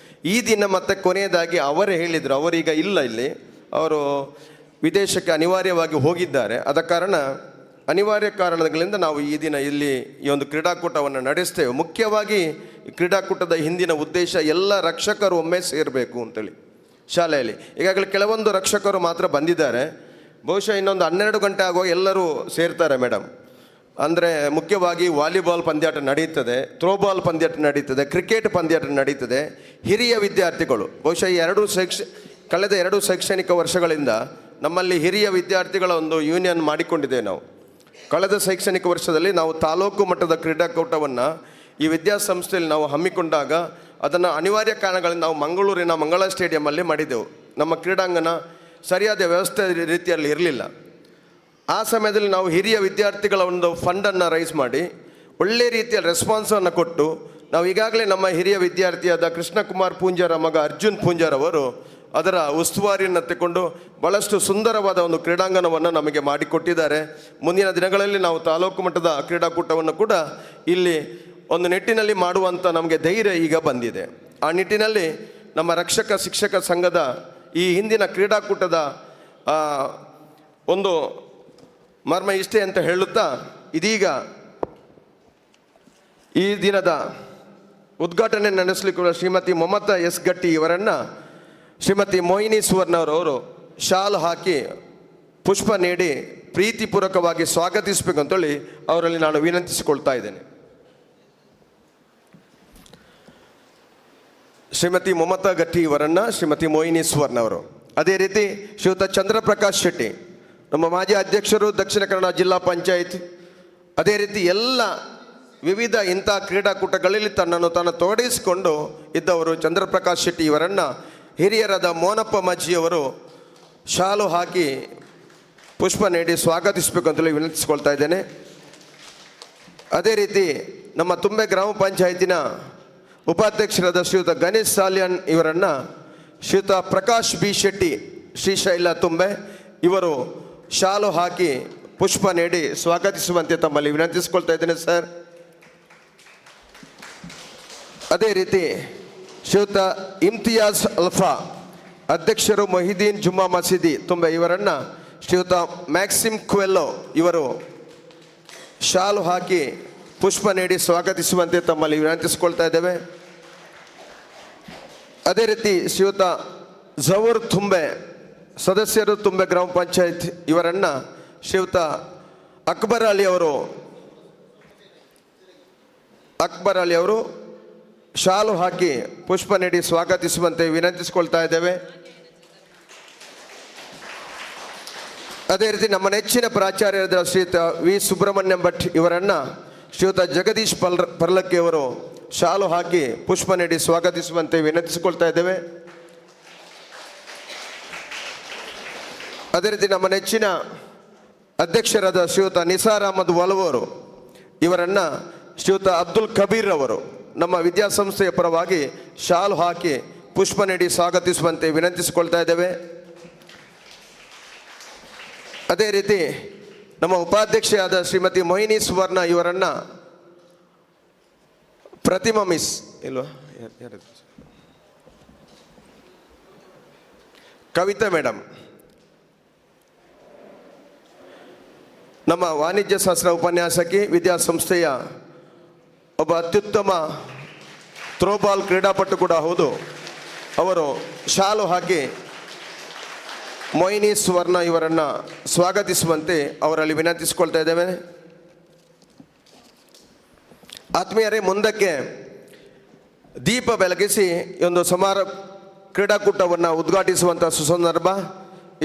ಈ ದಿನ ಮತ್ತೆ ಕೊನೆಯದಾಗಿ ಅವರೇ ಹೇಳಿದರು, ಅವರೀಗ ಇಲ್ಲ ಇಲ್ಲಿ, ಅವರು ವಿದೇಶಕ್ಕೆ ಅನಿವಾರ್ಯವಾಗಿ ಹೋಗಿದ್ದಾರೆ. ಆದ ಕಾರಣ ಅನಿವಾರ್ಯ ಕಾರಣಗಳಿಂದ ನಾವು ಈ ದಿನ ಇಲ್ಲಿ ಈ ಒಂದು ಕ್ರೀಡಾಕೂಟವನ್ನು ನಡೆಸ್ತೇವೆ. ಮುಖ್ಯವಾಗಿ ಈ ಕ್ರೀಡಾಕೂಟದ ಹಿಂದಿನ ಉದ್ದೇಶ ಎಲ್ಲ ರಕ್ಷಕರು ಒಮ್ಮೆ ಸೇರಬೇಕು ಅಂತೇಳಿ ಶಾಲೆಯಲ್ಲಿ. ಈಗಾಗಲೇ ಕೆಲವೊಂದು ರಕ್ಷಕರು ಮಾತ್ರ ಬಂದಿದ್ದಾರೆ, ಬಹುಶಃ ಇನ್ನೊಂದು 12 ಗಂಟೆ ಆಗುವಾಗ ಎಲ್ಲರೂ ಸೇರ್ತಾರೆ ಮೇಡಮ್. ಅಂದರೆ ಮುಖ್ಯವಾಗಿ ವಾಲಿಬಾಲ್ ಪಂದ್ಯಾಟ ನಡೀತದೆ, ಥ್ರೋಬಾಲ್ ಪಂದ್ಯಾಟ ನಡೀತದೆ, ಕ್ರಿಕೆಟ್ ಪಂದ್ಯಾಟ ನಡೀತದೆ. ಹಿರಿಯ ವಿದ್ಯಾರ್ಥಿಗಳು ಬಹುಶಃ ಕಳೆದ 2 ಶೈಕ್ಷಣಿಕ ವರ್ಷಗಳಿಂದ ನಮ್ಮಲ್ಲಿ ಹಿರಿಯ ವಿದ್ಯಾರ್ಥಿಗಳ ಒಂದು ಯೂನಿಯನ್ ಮಾಡಿಕೊಂಡಿದ್ದೇವೆ ನಾವು. ಕಳೆದ ಶೈಕ್ಷಣಿಕ ವರ್ಷದಲ್ಲಿ ನಾವು ತಾಲೂಕು ಮಟ್ಟದ ಕ್ರೀಡಾಕೂಟವನ್ನು ಈ ವಿದ್ಯಾಸಂಸ್ಥೆಯಲ್ಲಿ ನಾವು ಹಮ್ಮಿಕೊಂಡಾಗ ಅದನ್ನು ಅನಿವಾರ್ಯ ಕಾರಣಗಳಿಂದ ನಾವು ಮಂಗಳೂರಿನ ಮಂಗಳ ಸ್ಟೇಡಿಯಮಲ್ಲಿ ಮಾಡಿದೆವು. ನಮ್ಮ ಕ್ರೀಡಾಂಗಣ ಸರಿಯಾದ ವ್ಯವಸ್ಥೆ ರೀತಿಯಲ್ಲಿ ಇರಲಿಲ್ಲ. ಆ ಸಮಯದಲ್ಲಿ ನಾವು ಹಿರಿಯ ವಿದ್ಯಾರ್ಥಿಗಳ ಒಂದು ಫಂಡನ್ನು ರೈಸ್ ಮಾಡಿ ಒಳ್ಳೆಯ ರೀತಿಯ ರೆಸ್ಪಾನ್ಸನ್ನು ಕೊಟ್ಟು ನಾವು ಈಗಾಗಲೇ ನಮ್ಮ ಹಿರಿಯ ವಿದ್ಯಾರ್ಥಿಯಾದ ಕೃಷ್ಣಕುಮಾರ್ ಪೂಂಜಾರ ಮಗ ಅರ್ಜುನ್ ಪೂಂಜಾರ್ ಅವರು ಅದರ ಉಸ್ತುವಾರಿಯನ್ನು ತೆಗೆದುಕೊಂಡು ಭಾಳಷ್ಟು ಸುಂದರವಾದ ಒಂದು ಕ್ರೀಡಾಂಗಣವನ್ನು ನಮಗೆ ಮಾಡಿಕೊಟ್ಟಿದ್ದಾರೆ. ಮುಂದಿನ ದಿನಗಳಲ್ಲಿ ನಾವು ತಾಲೂಕು ಮಟ್ಟದ ಕ್ರೀಡಾಕೂಟವನ್ನು ಕೂಡ ಇಲ್ಲಿ ಒಂದು ನಿಟ್ಟಿನಲ್ಲಿ ಮಾಡುವಂಥ ನಮಗೆ ಧೈರ್ಯ ಈಗ ಬಂದಿದೆ. ಆ ನಿಟ್ಟಿನಲ್ಲಿ ನಮ್ಮ ರಕ್ಷಕ ಶಿಕ್ಷಕ ಸಂಘದ ಈ ಹಿಂದಿನ ಕ್ರೀಡಾಕೂಟದ ಒಂದು ಮರ್ಮ ಇಷ್ಟೇ ಅಂತ ಹೇಳುತ್ತಾ ಇದೀಗ ಈ ದಿನದ ಉದ್ಘಾಟನೆ ನಡೆಸಲಿಕ್ಕೆ ಶ್ರೀಮತಿ ಮಮತಾ ಎಸ್ ಗಟ್ಟಿ ಇವರನ್ನು ಶ್ರೀಮತಿ ಮೋಹಿನಿ ಸುವರ್ಣರವರು ಶಾಲ್ ಹಾಕಿ ಪುಷ್ಪ ನೀಡಿ ಪ್ರೀತಿಪೂರ್ವಕವಾಗಿ ಸ್ವಾಗತಿಸಬೇಕು ಅಂತೇಳಿ ಅವರಲ್ಲಿ ನಾನು ವಿನಂತಿಸಿಕೊಳ್ತಾ ಇದ್ದೇನೆ. ಶ್ರೀಮತಿ ಮಮತಾ ಗಟ್ಟಿ ಇವರನ್ನು ಶ್ರೀಮತಿ ಮೋಹಿನಿ ಸುವರ್ಣ ಅವರು. ಅದೇ ರೀತಿ ಶ್ರೀಯುತ ಚಂದ್ರಪ್ರಕಾಶ್ ಶೆಟ್ಟಿ ನಮ್ಮ ಮಾಜಿ ಅಧ್ಯಕ್ಷರು, ದಕ್ಷಿಣ ಕನ್ನಡ ಜಿಲ್ಲಾ ಪಂಚಾಯತ್. ಅದೇ ರೀತಿ ಎಲ್ಲ ವಿವಿಧ ಇಂಥ ಕ್ರೀಡಾಕೂಟಗಳಲ್ಲಿ ತನ್ನನ್ನು ತೊಡಗಿಸಿಕೊಂಡು ಇದ್ದವರು ಚಂದ್ರಪ್ರಕಾಶ್ ಶೆಟ್ಟಿ ಇವರನ್ನು ಹಿರಿಯರಾದ ಮೋನಪ್ಪ ಮಜ್ಜಿಯವರು ಶಾಲು ಹಾಕಿ ಪುಷ್ಪ ನೀಡಿ ಸ್ವಾಗತಿಸಬೇಕು ಅಂತೇಳಿ ವಿನಂತಿಸ್ಕೊಳ್ತಾ ಇದ್ದೇನೆ. ಅದೇ ರೀತಿ ನಮ್ಮ ತುಂಬೆ ಗ್ರಾಮ ಪಂಚಾಯತಿನ ಉಪಾಧ್ಯಕ್ಷರಾದ ಶ್ರೀಯುತ ಗಣೇಶ್ ಸಾಲ್ಯಾನ್ ಇವರನ್ನು ಶ್ರೀಯುತ ಪ್ರಕಾಶ್ ಬಿ ಶೆಟ್ಟಿ, ಶ್ರೀಶೈಲ ತುಂಬೆ ಇವರು ಶಾಲು ಹಾಕಿ ಪುಷ್ಪ ನೀಡಿ ಸ್ವಾಗತಿಸುವಂತೆ ತಮ್ಮಲ್ಲಿ ವಿನಂತಿಸ್ಕೊಳ್ತಾ ಇದ್ದೇನೆ ಸರ್. ಅದೇ ರೀತಿ ಶ್ರೀಯುತ ಇಮ್ತಿಯಾಜ್ ಅಲ್ಫಾ, ಅಧ್ಯಕ್ಷರು ಮೊಹಿದೀನ್ ಜುಮ್ಮಾ ಮಸೀದಿ ತುಂಬೆ ಇವರನ್ನು ಶ್ರೀಯುತ ಮ್ಯಾಕ್ಸಿಮ್ ಕ್ವೆಲ್ಲೋ ಇವರು ಶಾಲು ಹಾಕಿ ಪುಷ್ಪ ನೀಡಿ ಸ್ವಾಗತಿಸುವಂತೆ ತಮ್ಮಲ್ಲಿ ವಿನಂತಿಸಿಕೊಳ್ತಾ ಇದ್ದೇವೆ. ಅದೇ ರೀತಿ ಶ್ರೀಯುತ ಜವೂರ್ ತುಂಬೆ, ಸದಸ್ಯರು ತುಂಬೆ ಗ್ರಾಮ ಪಂಚಾಯತ್ ಇವರನ್ನು ಶ್ರೀಯುತ ಅಕ್ಬರ್ ಅಲಿ ಅವರು ಶಾಲು ಹಾಕಿ ಪುಷ್ಪ ನೀಡಿ ಸ್ವಾಗತಿಸುವಂತೆ ವಿನಂತಿಸಿಕೊಳ್ತಾ ಇದ್ದೇವೆ. ಅದೇ ರೀತಿ ನಮ್ಮ ನೆಚ್ಚಿನ ಪ್ರಾಚಾರ್ಯರಾದ ಶ್ರೀಯುತ ವಿ ಸುಬ್ರಹ್ಮಣ್ಯಂ ಭಟ್ ಇವರನ್ನು ಶ್ರೀಯುತ ಜಗದೀಶ್ ಪರ್ಲಕ್ಕಿ ಅವರು ಶಾಲು ಹಾಕಿ ಪುಷ್ಪ ನೀಡಿ ಸ್ವಾಗತಿಸುವಂತೆ ವಿನಂತಿಸಿಕೊಳ್ತಾ ಇದ್ದೇವೆ. ಅದೇ ರೀತಿ ನಮ್ಮ ನೆಚ್ಚಿನ ಅಧ್ಯಕ್ಷರಾದ ಶ್ರೀಯುತ ನಿಸಾರ್ ಅಹಮದ್ ವಲ್ವರು ಇವರನ್ನು ಶ್ರೀಯುತ ಅಬ್ದುಲ್ ಕಬೀರ್ ಅವರು ನಮ್ಮ ವಿದ್ಯಾಸಂಸ್ಥೆಯ ಪರವಾಗಿ ಶಾಲು ಹಾಕಿ ಪುಷ್ಪ ನೀಡಿ ಸ್ವಾಗತಿಸುವಂತೆ ವಿನಂತಿಸಿಕೊಳ್ತಾ ಇದ್ದೇವೆ. ಅದೇ ರೀತಿ ನಮ್ಮ ಉಪಾಧ್ಯಕ್ಷೆಯಾದ ಶ್ರೀಮತಿ ಮೋಹಿನಿ ಸುವರ್ಣ ಇವರನ್ನು ಪ್ರತಿಮಾ ಮಿಸ್ ಇಲ್ವಾ ಕವಿತಾ ಮೇಡಮ್, ನಮ್ಮ ವಾಣಿಜ್ಯ ಶಾಸ್ತ್ರ ಉಪನ್ಯಾಸಕಿ, ವಿದ್ಯಾಸಂಸ್ಥೆಯ ಒಬ್ಬ ಅತ್ಯುತ್ತಮ ಥ್ರೋಬಾಲ್ ಕ್ರೀಡಾಪಟು ಕೂಡ ಹೌದು, ಅವರು ಶಾಲು ಹಾಕಿ ಮೋಹಿನಿ ಸುವರ್ಣ ಇವರನ್ನು ಸ್ವಾಗತಿಸುವಂತೆ ಅವರಲ್ಲಿ ವಿನಂತಿಸಿಕೊಳ್ತಾ ಇದ್ದೇವೆ. ಆತ್ಮೀಯರೇ, ಮುಂದಕ್ಕೆ ದೀಪ ಬೆಳಗಿಸಿ ಒಂದು ಕ್ರೀಡಾಕೂಟವನ್ನು ಉದ್ಘಾಟಿಸುವಂಥ ಸುಸಂದರ್ಭ.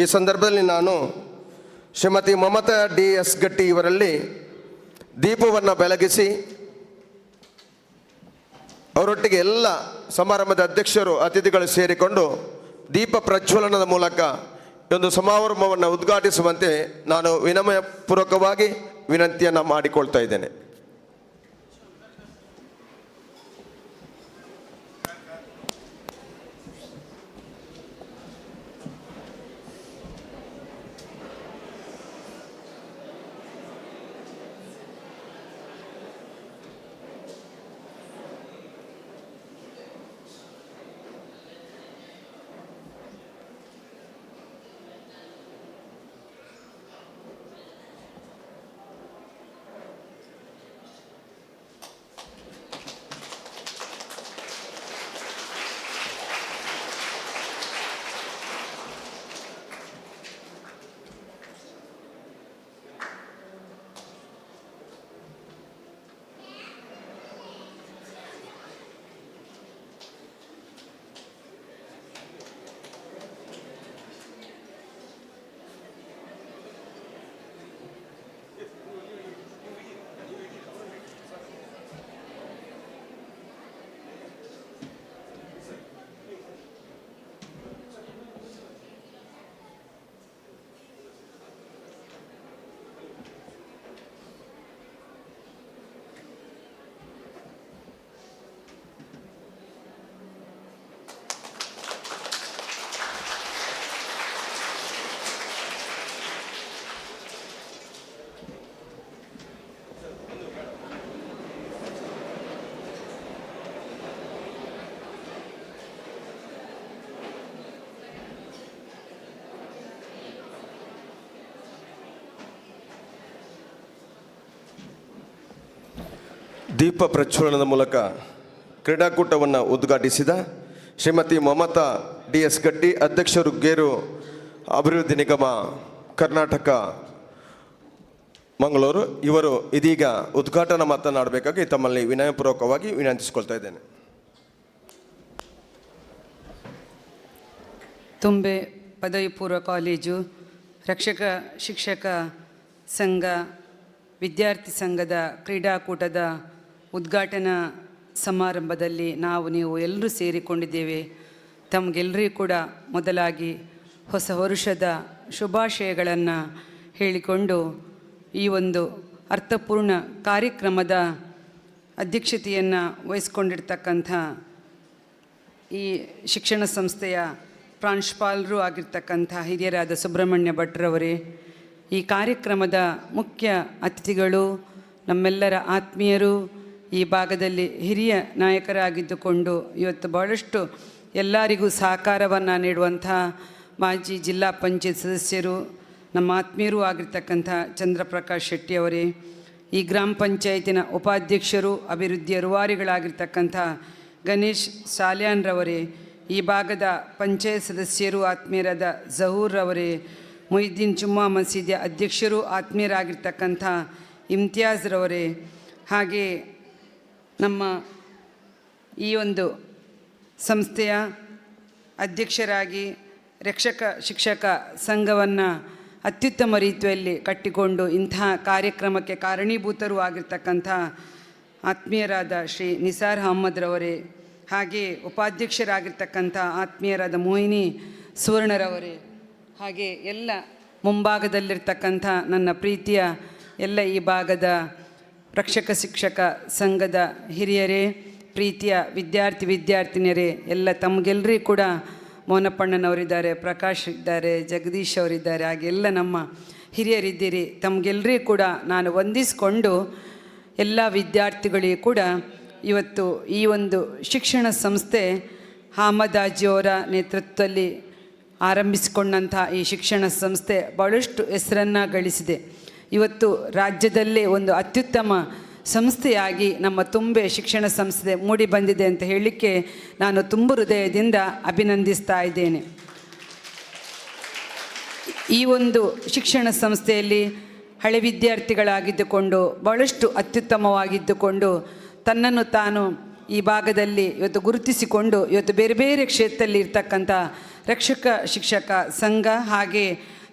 ಈ ಸಂದರ್ಭದಲ್ಲಿ ನಾನು ಶ್ರೀಮತಿ ಮಮತಾ ಡಿ.ಎಸ್. ಗಟ್ಟಿ ಇವರಲ್ಲಿ ದೀಪವನ್ನು ಬೆಳಗಿಸಿ ಅವರೊಟ್ಟಿಗೆ ಎಲ್ಲ ಸಮಾರಂಭದ ಅಧ್ಯಕ್ಷರು, ಅತಿಥಿಗಳು ಸೇರಿಕೊಂಡು ದೀಪ ಪ್ರಜ್ವಲನದ ಮೂಲಕ ಈ ಒಂದು ಸಮಾರಂಭವನ್ನು ಉದ್ಘಾಟಿಸುವಂತೆ ನಾನು ವಿನಮ್ರಪೂರ್ವಕವಾಗಿ ವಿನಂತಿಯನ್ನು ಮಾಡಿಕೊಳ್ತಾ ಇದ್ದೇನೆ. ದೀಪ ಪ್ರಜ್ವಲನದ ಮೂಲಕ ಕ್ರೀಡಾಕೂಟವನ್ನು ಉದ್ಘಾಟಿಸಿದ ಶ್ರೀಮತಿ ಮಮತಾ DS ಗಟ್ಟಿ, ಅಧ್ಯಕ್ಷರು ಗೇರು ಅಭಿವೃದ್ಧಿ ನಿಗಮ ಕರ್ನಾಟಕ ಮಂಗಳೂರು, ಇವರು ಇದೀಗ ಉದ್ಘಾಟನಾ ಮಾತನಾಡಬೇಕಾಗಿ ತಮ್ಮಲ್ಲಿ ವಿನಯಪೂರ್ವಕವಾಗಿ ವಿನಂತಿಸಿಕೊಳ್ತಾ ಇದ್ದೇನೆ. ತುಂಬೆ ಪದವಿ ಪೂರ್ವ ಕಾಲೇಜು ರಕ್ಷಕ ಶಿಕ್ಷಕ ಸಂಘ ವಿದ್ಯಾರ್ಥಿ ಸಂಘದ ಕ್ರೀಡಾಕೂಟದ ಉದ್ಘಾಟನಾ ಸಮಾರಂಭದಲ್ಲಿ ನೀವು ಎಲ್ಲರೂ ಸೇರಿಕೊಂಡಿದ್ದೇವೆ. ತಮಗೆಲ್ಲರಿಗೂ ಕೂಡ ಮೊದಲಾಗಿ ಹೊಸ ವರುಷದ ಶುಭಾಶಯಗಳನ್ನು ಹೇಳಿಕೊಂಡು ಈ ಒಂದು ಅರ್ಥಪೂರ್ಣ ಕಾರ್ಯಕ್ರಮದ ಅಧ್ಯಕ್ಷತೆಯನ್ನು ವಹಿಸ್ಕೊಂಡಿರ್ತಕ್ಕಂಥ ಈ ಶಿಕ್ಷಣ ಸಂಸ್ಥೆಯ ಪ್ರಾಂಶುಪಾಲರು ಆಗಿರ್ತಕ್ಕಂಥ ಹಿರಿಯರಾದ ಸುಬ್ರಹ್ಮಣ್ಯ ಭಟ್ರವರೇ, ಈ ಕಾರ್ಯಕ್ರಮದ ಮುಖ್ಯ ಅತಿಥಿಗಳು ನಮ್ಮೆಲ್ಲರ ಆತ್ಮೀಯರು, ಈ ಭಾಗದಲ್ಲಿ ಹಿರಿಯ ನಾಯಕರಾಗಿದ್ದುಕೊಂಡು ಇವತ್ತು ಭಾಳಷ್ಟು ಎಲ್ಲರಿಗೂ ಸಹಕಾರವನ್ನು ನೀಡುವಂಥ ಮಾಜಿ ಜಿಲ್ಲಾ ಪಂಚಾಯತ್ ಸದಸ್ಯರು, ನಮ್ಮ ಆತ್ಮೀಯರೂ ಆಗಿರ್ತಕ್ಕಂಥ ಚಂದ್ರಪ್ರಕಾಶ್ ಶೆಟ್ಟಿಯವರೇ, ಈ ಗ್ರಾಮ ಪಂಚಾಯತಿನ ಉಪಾಧ್ಯಕ್ಷರು ಅಭಿವೃದ್ಧಿಯ ರೂವಾರಿಗಳಾಗಿರ್ತಕ್ಕಂಥ ಗಣೇಶ್ ಸಾಲ್ಯಾನ್ರವರೇ, ಈ ಭಾಗದ ಪಂಚಾಯತ್ ಸದಸ್ಯರು ಆತ್ಮೀಯರಾದ ಜಹೂರ್ರವರೇ, ಮೊಯ್ದೀನ್ ಜುಮ್ಮಾ ಮಸೀದಿಯ ಅಧ್ಯಕ್ಷರು ಆತ್ಮೀಯರಾಗಿರ್ತಕ್ಕಂಥ ಇಮ್ತಿಯಾಜ್ರವರೇ, ಹಾಗೆ ನಮ್ಮ ಈ ಒಂದು ಸಂಸ್ಥೆಯ ಅಧ್ಯಕ್ಷರಾಗಿ ರಕ್ಷಕ ಶಿಕ್ಷಕ ಸಂಘವನ್ನು ಅತ್ಯುತ್ತಮ ರೀತಿಯಲ್ಲಿ ಕಟ್ಟಿಕೊಂಡು ಇಂತಹ ಕಾರ್ಯಕ್ರಮಕ್ಕೆ ಕಾರಣೀಭೂತರೂ ಆಗಿರ್ತಕ್ಕಂಥ ಆತ್ಮೀಯರಾದ ಶ್ರೀ ನಿಸಾರ್ ಅಹಮ್ಮದ್ರವರೇ, ಹಾಗೆ ಉಪಾಧ್ಯಕ್ಷರಾಗಿರ್ತಕ್ಕಂಥ ಆತ್ಮೀಯರಾದ ಮೋಹಿನಿ ಸುವರ್ಣರವರೇ, ಹಾಗೆ ಎಲ್ಲ ಮುಂಭಾಗದಲ್ಲಿರ್ತಕ್ಕಂಥ ನನ್ನ ಪ್ರೀತಿಯ ಎಲ್ಲ ಈ ಭಾಗದ ರಕ್ಷಕ ಶಿಕ್ಷಕ ಸಂಘದ ಹಿರಿಯರೇ, ಪ್ರೀತಿಯ ವಿದ್ಯಾರ್ಥಿನಿಯರೇ, ಎಲ್ಲ ತಮಗೆಲ್ಲರಿಗೂ ಕೂಡ ಮೋನಪ್ಪಣ್ಣನವರಿದ್ದಾರೆ, ಪ್ರಕಾಶ್ ಇದ್ದಾರೆ, ಜಗದೀಶ್ ಅವರಿದ್ದಾರೆ, ಹಾಗೆ ಎಲ್ಲ ನಮ್ಮ ಹಿರಿಯರಿದ್ದೀರಿ. ತಮಗೆಲ್ಲರಿಗೂ ಕೂಡ ನಾನು ವಂದಿಸಿಕೊಂಡು ಎಲ್ಲ ವಿದ್ಯಾರ್ಥಿಗಳಿಗೂ ಕೂಡ ಇವತ್ತು ಈ ಒಂದು ಶಿಕ್ಷಣ ಸಂಸ್ಥೆ ಅಹಮದ್ ಹಾಜಿಯವರ ನೇತೃತ್ವದಲ್ಲಿ ಆರಂಭಿಸಿಕೊಂಡಂಥ ಈ ಶಿಕ್ಷಣ ಸಂಸ್ಥೆ ಭಾಳಷ್ಟು ಹೆಸರನ್ನು ಗಳಿಸಿದೆ. ಇವತ್ತು ರಾಜ್ಯದಲ್ಲೇ ಒಂದು ಅತ್ಯುತ್ತಮ ಸಂಸ್ಥೆಯಾಗಿ ನಮ್ಮ ತುಂಬೆ ಶಿಕ್ಷಣ ಸಂಸ್ಥೆ ಮೂಡಿ ಬಂದಿದೆ ಅಂತ ಹೇಳಲಿಕ್ಕೆ ನಾನು ತುಂಬ ಹೃದಯದಿಂದ ಅಭಿನಂದಿಸ್ತಾ ಇದ್ದೇನೆ. ಈ ಒಂದು ಶಿಕ್ಷಣ ಸಂಸ್ಥೆಯಲ್ಲಿ ಹಳೆ ವಿದ್ಯಾರ್ಥಿಗಳಾಗಿದ್ದುಕೊಂಡು ಭಾಳಷ್ಟು ಅತ್ಯುತ್ತಮವಾಗಿದ್ದುಕೊಂಡು ತನ್ನನ್ನು ತಾನು ಈ ಭಾಗದಲ್ಲಿ ಇವತ್ತು ಗುರುತಿಸಿಕೊಂಡು ಇವತ್ತು ಬೇರೆ ಬೇರೆ ಕ್ಷೇತ್ರದಲ್ಲಿ ಇರ್ತಕ್ಕಂಥ ರಕ್ಷಕ ಶಿಕ್ಷಕ ಸಂಘ ಹಾಗೆ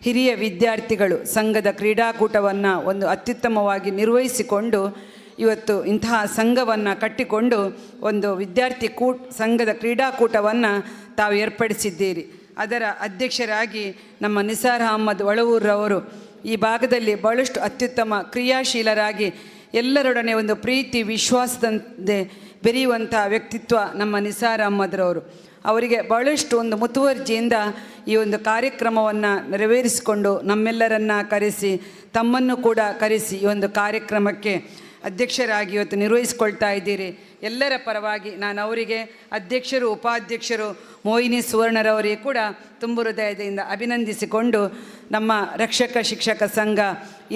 ಹಿರಿಯ ವಿದ್ಯಾರ್ಥಿಗಳು ಸಂಘದ ಕ್ರೀಡಾಕೂಟವನ್ನು ಒಂದು ಅತ್ಯುತ್ತಮವಾಗಿ ನಿರ್ವಹಿಸಿಕೊಂಡು ಇವತ್ತು ಇಂತಹ ಸಂಘವನ್ನು ಕಟ್ಟಿಕೊಂಡು ಒಂದು ವಿದ್ಯಾರ್ಥಿ ಸಂಘದ ಕ್ರೀಡಾಕೂಟವನ್ನು ತಾವು ಏರ್ಪಡಿಸಿದ್ದೀರಿ. ಅದರ ಅಧ್ಯಕ್ಷರಾಗಿ ನಮ್ಮ ನಿಸಾರ್ ಅಹಮ್ಮದ್ ಒಳವೂರವರು ಈ ಭಾಗದಲ್ಲಿ ಬಹಳಷ್ಟು ಅತ್ಯುತ್ತಮ ಕ್ರಿಯಾಶೀಲರಾಗಿ ಎಲ್ಲರೊಡನೆ ಒಂದು ಪ್ರೀತಿ ವಿಶ್ವಾಸದಂತೆ ಬೆರೆಯುವಂಥ ವ್ಯಕ್ತಿತ್ವ ನಮ್ಮ ನಿಸಾರ್ ಅಹಮ್ಮದ್ರವರು. ಅವರಿಗೆ ಬಹಳಷ್ಟು ಒಂದು ಮುತುವರ್ಜಿಯಿಂದ ಈ ಒಂದು ಕಾರ್ಯಕ್ರಮವನ್ನು ನೆರವೇರಿಸಿಕೊಂಡು ನಮ್ಮೆಲ್ಲರನ್ನ ಕರೆಸಿ ತಮ್ಮನ್ನು ಕೂಡ ಕರೆಸಿ ಈ ಒಂದು ಕಾರ್ಯಕ್ರಮಕ್ಕೆ ಅಧ್ಯಕ್ಷರಾಗಿ ಇವತ್ತು ನಿರ್ವಹಿಸ್ಕೊಳ್ತಾ ಇದ್ದೀರಿ. ಎಲ್ಲರ ಪರವಾಗಿ ನಾನು ಅವರಿಗೆ ಅಧ್ಯಕ್ಷರು ಉಪಾಧ್ಯಕ್ಷರು ಮೋಹಿನಿ ಸುವರ್ಣರವರಿಗೆ ಕೂಡ ತುಂಬ ಹೃದಯದಿಂದ ಅಭಿನಂದಿಸಿಕೊಂಡು ನಮ್ಮ ರಕ್ಷಕ ಶಿಕ್ಷಕ ಸಂಘ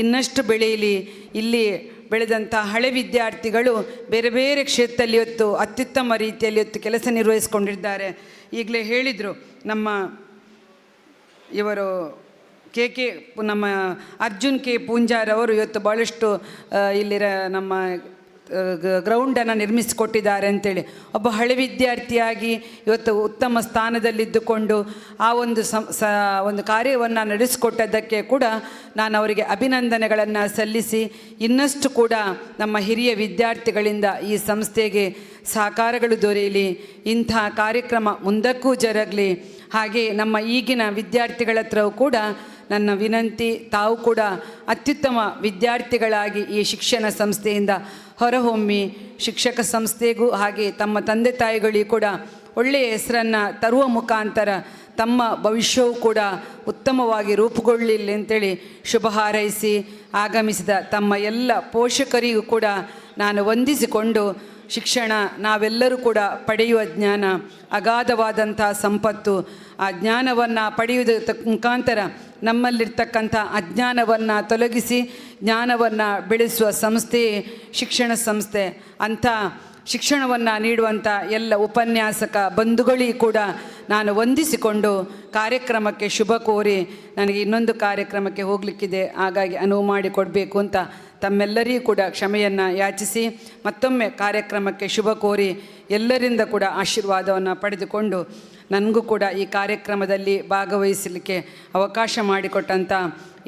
ಇನ್ನಷ್ಟು ಬೆಳೆಯಲಿ. ಇಲ್ಲಿ ಬೆಳೆದಂಥ ಹಳೆ ವಿದ್ಯಾರ್ಥಿಗಳು ಬೇರೆ ಬೇರೆ ಕ್ಷೇತ್ರದಲ್ಲಿ ಇವತ್ತು ಅತ್ಯುತ್ತಮ ರೀತಿಯಲ್ಲಿ ಇವತ್ತು ಕೆಲಸ ನಿರ್ವಹಿಸ್ಕೊಂಡಿದ್ದಾರೆ. ಈಗಲೇ ಹೇಳಿದರು ನಮ್ಮ ಇವರು ನಮ್ಮ ಅರ್ಜುನ್ ಕೆ ಪೂಂಜಾರವರು ಇವತ್ತು ಭಾಳಷ್ಟು ಇಲ್ಲಿರ ನಮ್ಮ ಗ್ರೌಂಡನ್ನು ನಿರ್ಮಿಸಿಕೊಟ್ಟಿದ್ದಾರೆ ಅಂತೇಳಿ. ಒಬ್ಬ ಹಳೆ ವಿದ್ಯಾರ್ಥಿಯಾಗಿ ಇವತ್ತು ಉತ್ತಮ ಸ್ಥಾನದಲ್ಲಿದ್ದುಕೊಂಡು ಆ ಒಂದು ಒಂದು ಕಾರ್ಯವನ್ನು ನಡೆಸಿಕೊಟ್ಟದ್ದಕ್ಕೆ ಕೂಡ ನಾನು ಅವರಿಗೆ ಅಭಿನಂದನೆಗಳನ್ನು ಸಲ್ಲಿಸಿ ಇನ್ನಷ್ಟು ಕೂಡ ನಮ್ಮ ಹಿರಿಯ ವಿದ್ಯಾರ್ಥಿಗಳಿಂದ ಈ ಸಂಸ್ಥೆಗೆ ಸಹಕಾರಗಳು ದೊರೆಯಲಿ, ಇಂಥ ಕಾರ್ಯಕ್ರಮ ಮುಂದಕ್ಕೂ ಜರಗಲಿ. ಹಾಗೆ ನಮ್ಮ ಈಗಿನ ವಿದ್ಯಾರ್ಥಿಗಳ ಹತ್ರವೂ ಕೂಡ ನನ್ನ ವಿನಂತಿ, ತಾವು ಕೂಡ ಅತ್ಯುತ್ತಮ ವಿದ್ಯಾರ್ಥಿಗಳಾಗಿ ಈ ಶಿಕ್ಷಣ ಸಂಸ್ಥೆಯಿಂದ ಹೊರಹೊಮ್ಮಿ ಶಿಕ್ಷಕ ಸಂಸ್ಥೆಗೂ ಹಾಗೆ ತಮ್ಮ ತಂದೆ ತಾಯಿಗಳಿಗೂ ಕೂಡ ಒಳ್ಳೆಯ ಹೆಸರನ್ನು ತರುವ ಮುಖಾಂತರ ತಮ್ಮ ಭವಿಷ್ಯವೂ ಕೂಡ ಉತ್ತಮವಾಗಿ ರೂಪುಗೊಳ್ಳಲಿ ಅಂತೇಳಿ ಶುಭ ಹಾರೈಸಿ ಆಗಮಿಸಿದ ತಮ್ಮ ಎಲ್ಲ ಪೋಷಕರಿಗೂ ಕೂಡ ನಾನು ವಂದಿಸಿಕೊಂಡು, ಶಿಕ್ಷಣ ನಾವೆಲ್ಲರೂ ಕೂಡ ಪಡೆಯುವ ಜ್ಞಾನ ಅಗಾಧವಾದಂಥ ಸಂಪತ್ತು. ಆ ಜ್ಞಾನವನ್ನು ಪಡೆಯುವುದರ ಮುಖಾಂತರ ನಮ್ಮಲ್ಲಿರ್ತಕ್ಕಂಥ ಅಜ್ಞಾನವನ್ನು ತೊಲಗಿಸಿ ಜ್ಞಾನವನ್ನು ಬೆಳೆಸುವ ಸಂಸ್ಥೆಯೇ ಶಿಕ್ಷಣ ಸಂಸ್ಥೆ. ಅಂಥ ಶಿಕ್ಷಣವನ್ನು ನೀಡುವಂಥ ಎಲ್ಲ ಉಪನ್ಯಾಸಕ ಬಂಧುಗಳಿಗೂ ಕೂಡ ನಾನು ವಂದಿಸಿಕೊಂಡು ಕಾರ್ಯಕ್ರಮಕ್ಕೆ ಶುಭ ಕೋರಿ, ನನಗೆ ಇನ್ನೊಂದು ಕಾರ್ಯಕ್ರಮಕ್ಕೆ ಹೋಗಲಿಕ್ಕಿದೆ, ಹಾಗಾಗಿ ಅನುವು ಮಾಡಿಕೊಡಬೇಕು ಅಂತ ತಮ್ಮೆಲ್ಲರಿಗೂ ಕೂಡ ಕ್ಷಮೆಯನ್ನು ಯಾಚಿಸಿ ಮತ್ತೊಮ್ಮೆ ಕಾರ್ಯಕ್ರಮಕ್ಕೆ ಶುಭ ಕೋರಿ ಎಲ್ಲರಿಂದ ಕೂಡ ಆಶೀರ್ವಾದವನ್ನು ಪಡೆದುಕೊಂಡು ನನಗೂ ಕೂಡ ಈ ಕಾರ್ಯಕ್ರಮದಲ್ಲಿ ಭಾಗವಹಿಸಲಿಕ್ಕೆ ಅವಕಾಶ ಮಾಡಿಕೊಟ್ಟಂಥ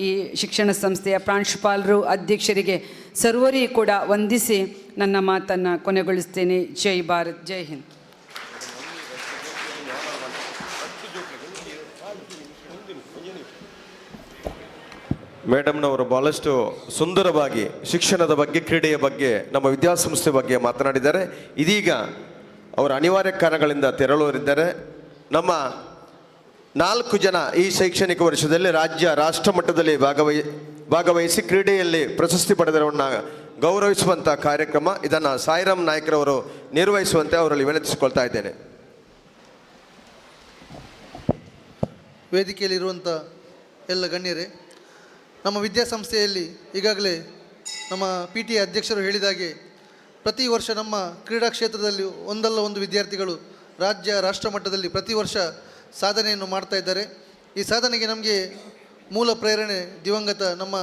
ಈ ಶಿಕ್ಷಣ ಸಂಸ್ಥೆಯ ಪ್ರಾಂಶುಪಾಲರು, ಅಧ್ಯಕ್ಷರಿಗೆ ಸರ್ವರಿಗೂ ಕೂಡ ವಂದಿಸಿ ನನ್ನ ಮಾತನ್ನು ಕೊನೆಗೊಳಿಸ್ತೇನೆ. ಜೈ ಭಾರತ್, ಜೈ ಹಿಂದ್. ಮೇಡಮ್ನವರು ಭಾಳಷ್ಟು ಸುಂದರವಾಗಿ ಶಿಕ್ಷಣದ ಬಗ್ಗೆ, ಕ್ರೀಡೆಯ ಬಗ್ಗೆ, ನಮ್ಮ ವಿದ್ಯಾಸಂಸ್ಥೆ ಬಗ್ಗೆ ಮಾತನಾಡಿದ್ದಾರೆ. ಇದೀಗ ಅವರ ಅನಿವಾರ್ಯ ಕಾರಣಗಳಿಂದ ತೆರಳುವರಿದ್ದಾರೆ. ನಮ್ಮ 4 ಜನ ಈ ಶೈಕ್ಷಣಿಕ ವರ್ಷದಲ್ಲಿ ರಾಜ್ಯ ರಾಷ್ಟ್ರ ಮಟ್ಟದಲ್ಲಿ ಭಾಗವಹಿಸಿ ಕ್ರೀಡೆಯಲ್ಲಿ ಪ್ರಶಸ್ತಿ ಪಡೆದವರನ್ನು ಗೌರವಿಸುವಂಥ ಕಾರ್ಯಕ್ರಮ. ಇದನ್ನು ಸಾಯಿರಾಮ್ ನಾಯ್ಕರವರು ನಿರ್ವಹಿಸುವಂತೆ ಅವರಲ್ಲಿ ವಿನಂತಿಸಿಕೊಳ್ತಾ ಇದ್ದೇನೆ. ವೇದಿಕೆಯಲ್ಲಿರುವಂಥ ಎಲ್ಲ ಗಣ್ಯರೇ, ನಮ್ಮ ವಿದ್ಯಾಸಂಸ್ಥೆಯಲ್ಲಿ ಈಗಾಗಲೇ ನಮ್ಮ PTA ಅಧ್ಯಕ್ಷರು ಹೇಳಿದಾಗೆ ಪ್ರತಿ ವರ್ಷ ನಮ್ಮ ಕ್ರೀಡಾ ಕ್ಷೇತ್ರದಲ್ಲಿ ಒಂದಲ್ಲ ಒಂದು ವಿದ್ಯಾರ್ಥಿಗಳು ರಾಜ್ಯ ರಾಷ್ಟ್ರ ಮಟ್ಟದಲ್ಲಿ ಪ್ರತಿ ವರ್ಷ ಸಾಧನೆಯನ್ನು ಮಾಡ್ತಾ ಇದ್ದಾರೆ. ಈ ಸಾಧನೆಗೆ ನಮಗೆ ಮೂಲ ಪ್ರೇರಣೆ ದಿವಂಗತ ನಮ್ಮ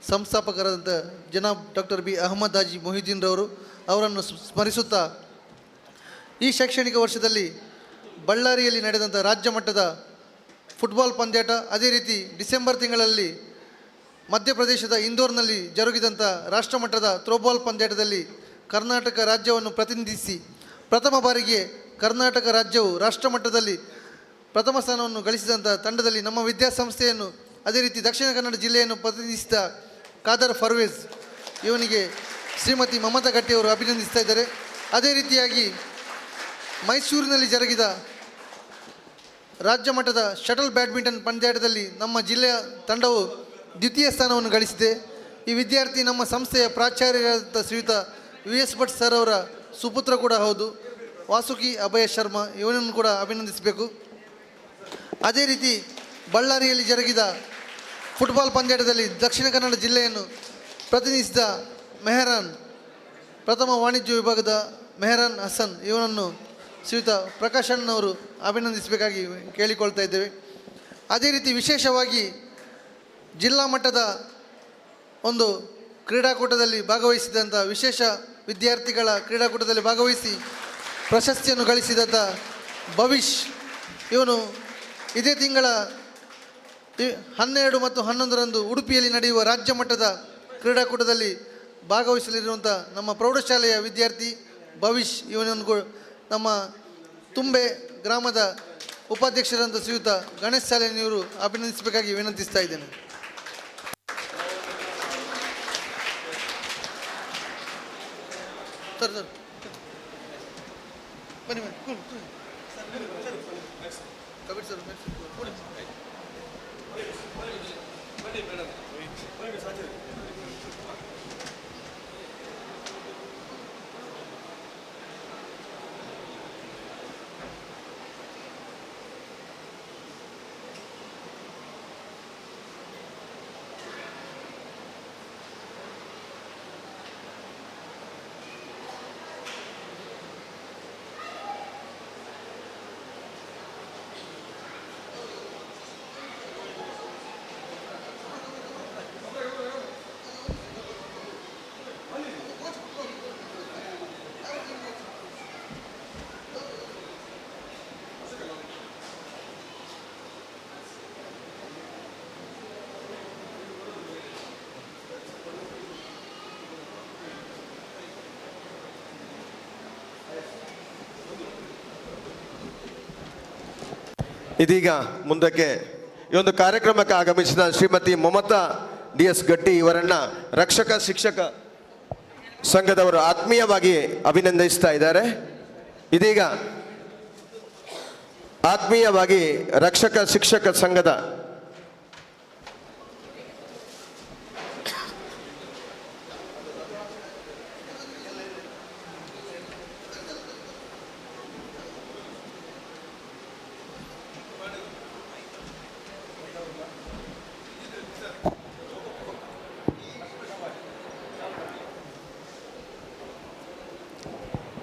ಸಂಸ್ಥಾಪಕರಾದಂಥ ಜನಾಬ್ ಡಾಕ್ಟರ್ ಬಿ ಅಹಮದ್ ಹಾಜಿ ಮೊಹಿದ್ದೀನ್ ರವರು. ಅವರನ್ನು ಸ್ಮರಿಸುತ್ತಾ ಈ ಶೈಕ್ಷಣಿಕ ವರ್ಷದಲ್ಲಿ ಬಳ್ಳಾರಿಯಲ್ಲಿ ನಡೆದಂಥ ರಾಜ್ಯ ಮಟ್ಟದ ಫುಟ್ಬಾಲ್ ಪಂದ್ಯಾಟ, ಅದೇ ರೀತಿ ಡಿಸೆಂಬರ್ ತಿಂಗಳಲ್ಲಿ ಮಧ್ಯಪ್ರದೇಶದ ಇಂದೋರ್ನಲ್ಲಿ ಜರುಗಿದಂಥ ರಾಷ್ಟ್ರಮಟ್ಟದ ಥ್ರೋಬಾಲ್ ಪಂದ್ಯಾಟದಲ್ಲಿ ಕರ್ನಾಟಕ ರಾಜ್ಯವನ್ನು ಪ್ರತಿನಿಧಿಸಿ ಪ್ರಥಮ ಬಾರಿಗೆ ಕರ್ನಾಟಕ ರಾಜ್ಯವು ರಾಷ್ಟ್ರಮಟ್ಟದಲ್ಲಿ ಪ್ರಥಮ ಸ್ಥಾನವನ್ನು ಗಳಿಸಿದಂಥ ತಂಡದಲ್ಲಿ ನಮ್ಮ ವಿದ್ಯಾಸಂಸ್ಥೆಯನ್ನು, ಅದೇ ರೀತಿ ದಕ್ಷಿಣ ಕನ್ನಡ ಜಿಲ್ಲೆಯನ್ನು ಪ್ರತಿನಿಧಿಸಿದ ಖಾದರ್ ಫರ್ವೇಜ್ ಇವನಿಗೆ ಶ್ರೀಮತಿ ಮಮತಾ ಗಟ್ಟಿಯವರು ಅಭಿನಂದಿಸ್ತಾ ಇದ್ದಾರೆ. ಅದೇ ರೀತಿಯಾಗಿ ಮೈಸೂರಿನಲ್ಲಿ ಜರುಗಿದ ರಾಜ್ಯ ಮಟ್ಟದ ಶಟಲ್ ಬ್ಯಾಡ್ಮಿಂಟನ್ ಪಂದ್ಯಾಟದಲ್ಲಿ ನಮ್ಮ ಜಿಲ್ಲೆಯ ತಂಡವು ದ್ವಿತೀಯ ಸ್ಥಾನವನ್ನು ಗಳಿಸಿದೆ. ಈ ವಿದ್ಯಾರ್ಥಿ ನಮ್ಮ ಸಂಸ್ಥೆಯ ಪ್ರಾಚಾರ್ಯರಾದ ಶ್ರೀಯುತ VS ಭಟ್ ಸರ್ ಅವರ ಸುಪುತ್ರ ಕೂಡ ಹೌದು. ವಾಸುಕಿ ಅಭಯ ಶರ್ಮಾ ಇವನನ್ನು ಕೂಡ ಅಭಿನಂದಿಸಬೇಕು. ಅದೇ ರೀತಿ ಬಳ್ಳಾರಿಯಲ್ಲಿ ಜರುಗಿದ ಫುಟ್ಬಾಲ್ ಪಂದ್ಯಾಟದಲ್ಲಿ ದಕ್ಷಿಣ ಕನ್ನಡ ಜಿಲ್ಲೆಯನ್ನು ಪ್ರತಿನಿಧಿಸಿದ ಮೆಹರಾನ್, ಪ್ರಥಮ ವಾಣಿಜ್ಯ ವಿಭಾಗದ ಮೆಹರಾನ್ ಹಸನ್ ಇವನನ್ನು ಶ್ರೀಯುತ ಪ್ರಕಾಶ್ ಅಣ್ಣನವರು ಅಭಿನಂದಿಸಬೇಕಾಗಿ ಕೇಳಿಕೊಳ್ತಾ ಇದ್ದೇವೆ. ಅದೇ ರೀತಿ ವಿಶೇಷವಾಗಿ ಜಿಲ್ಲಾ ಮಟ್ಟದ ಒಂದು ಕ್ರೀಡಾಕೂಟದಲ್ಲಿ ಭಾಗವಹಿಸಿದಂಥ ವಿಶೇಷ ವಿದ್ಯಾರ್ಥಿಗಳ ಕ್ರೀಡಾಕೂಟದಲ್ಲಿ ಭಾಗವಹಿಸಿ ಪ್ರಶಸ್ತಿಯನ್ನು ಗಳಿಸಿದಂಥ ಭವಿಷ್ ಇವನು ಇದೇ ತಿಂಗಳ 12 ಮತ್ತು 11ರಂದು ಉಡುಪಿಯಲ್ಲಿ ನಡೆಯುವ ರಾಜ್ಯ ಮಟ್ಟದ ಕ್ರೀಡಾಕೂಟದಲ್ಲಿ ಭಾಗವಹಿಸಲಿರುವಂಥ ನಮ್ಮ ಪ್ರೌಢಶಾಲೆಯ ವಿದ್ಯಾರ್ಥಿ ಭವಿಷ್ ಇವನನ್ನು ನಮ್ಮ ತುಂಬೆ ಗ್ರಾಮದ ಉಪಾಧ್ಯಕ್ಷರಂತ ಶ್ರೀಯುತ ಗಣೇಶ್ ಸಾಲೇನಿಯವರು ಅಭಿನಂದಿಸಬೇಕಾಗಿ ವಿನಂತಿಸ್ತಾ ಇದ್ದೇನೆ. ಸರ್ ಸರ್ ಬನ್ನಿ ಬನ್ನಿ ಕಬೀರ್ ಸರ್ ಕೊಡಿ. ಇದೀಗ ಮುಂದಕ್ಕೆ ಈ ಒಂದು ಕಾರ್ಯಕ್ರಮಕ್ಕೆ ಆಗಮಿಸಿದ ಶ್ರೀಮತಿ ಮಮತಾ DS ಗಟ್ಟಿ ಇವರನ್ನ ರಕ್ಷಕ ಶಿಕ್ಷಕ ಸಂಘದವರು ಆತ್ಮೀಯವಾಗಿ ಅಭಿನಂದಿಸ್ತಾ ಇದ್ದಾರೆ. ಇದೀಗ ಆತ್ಮೀಯವಾಗಿ ರಕ್ಷಕ ಶಿಕ್ಷಕ ಸಂಘದ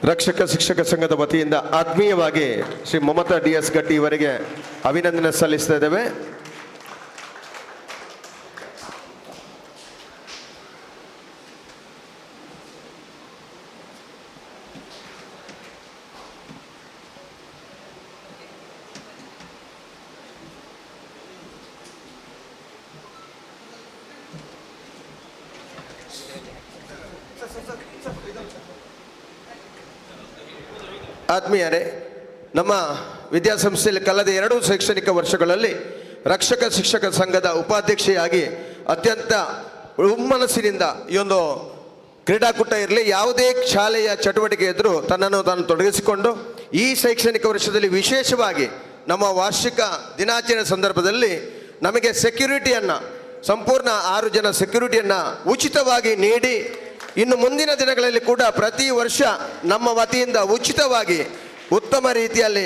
ರಕ್ಷಕ ಶಿಕ್ಷಕ ಸಂಘದ ವತಿಯಿಂದ ಆತ್ಮೀಯವಾಗಿ ಶ್ರೀ ಮಮತಾ DS ಗಟ್ಟಿ ಇವರಿಗೆ ಅಭಿನಂದನೆ ಸಲ್ಲಿಸ್ತಾ ಇದ್ದೇವೆ. ಆತ್ಮೀಯರೇ, ನಮ್ಮ ವಿದ್ಯಾಸಂಸ್ಥೆಯಲ್ಲಿ ಕಳೆದ 2 ಶೈಕ್ಷಣಿಕ ವರ್ಷಗಳಲ್ಲಿ ರಕ್ಷಕ ಶಿಕ್ಷಕ ಸಂಘದ ಉಪಾಧ್ಯಕ್ಷೆಯಾಗಿ ಅತ್ಯಂತ ಹುಮ್ಮನಸ್ಸಿನಿಂದ ಈ ಒಂದು ಕ್ರೀಡಾಕೂಟ ಇರಲಿ, ಯಾವುದೇ ಶಾಲೆಯ ಚಟುವಟಿಕೆ ಇದ್ದರೂ ತನ್ನನ್ನು ತಾನು ತೊಡಗಿಸಿಕೊಂಡು ಈ ಶೈಕ್ಷಣಿಕ ವರ್ಷದಲ್ಲಿ ವಿಶೇಷವಾಗಿ ನಮ್ಮ ವಾರ್ಷಿಕ ದಿನಾಚರಣೆ ಸಂದರ್ಭದಲ್ಲಿ ನಮಗೆ ಸೆಕ್ಯೂರಿಟಿಯನ್ನು ಸಂಪೂರ್ಣ 6 ಜನ ಸೆಕ್ಯೂರಿಟಿಯನ್ನು ಉಚಿತವಾಗಿ ನೀಡಿ ಇನ್ನು ಮುಂದಿನ ದಿನಗಳಲ್ಲಿ ಕೂಡ ಪ್ರತಿ ವರ್ಷ ನಮ್ಮ ವತಿಯಿಂದ ಉಚಿತವಾಗಿ ಉತ್ತಮ ರೀತಿಯಲ್ಲಿ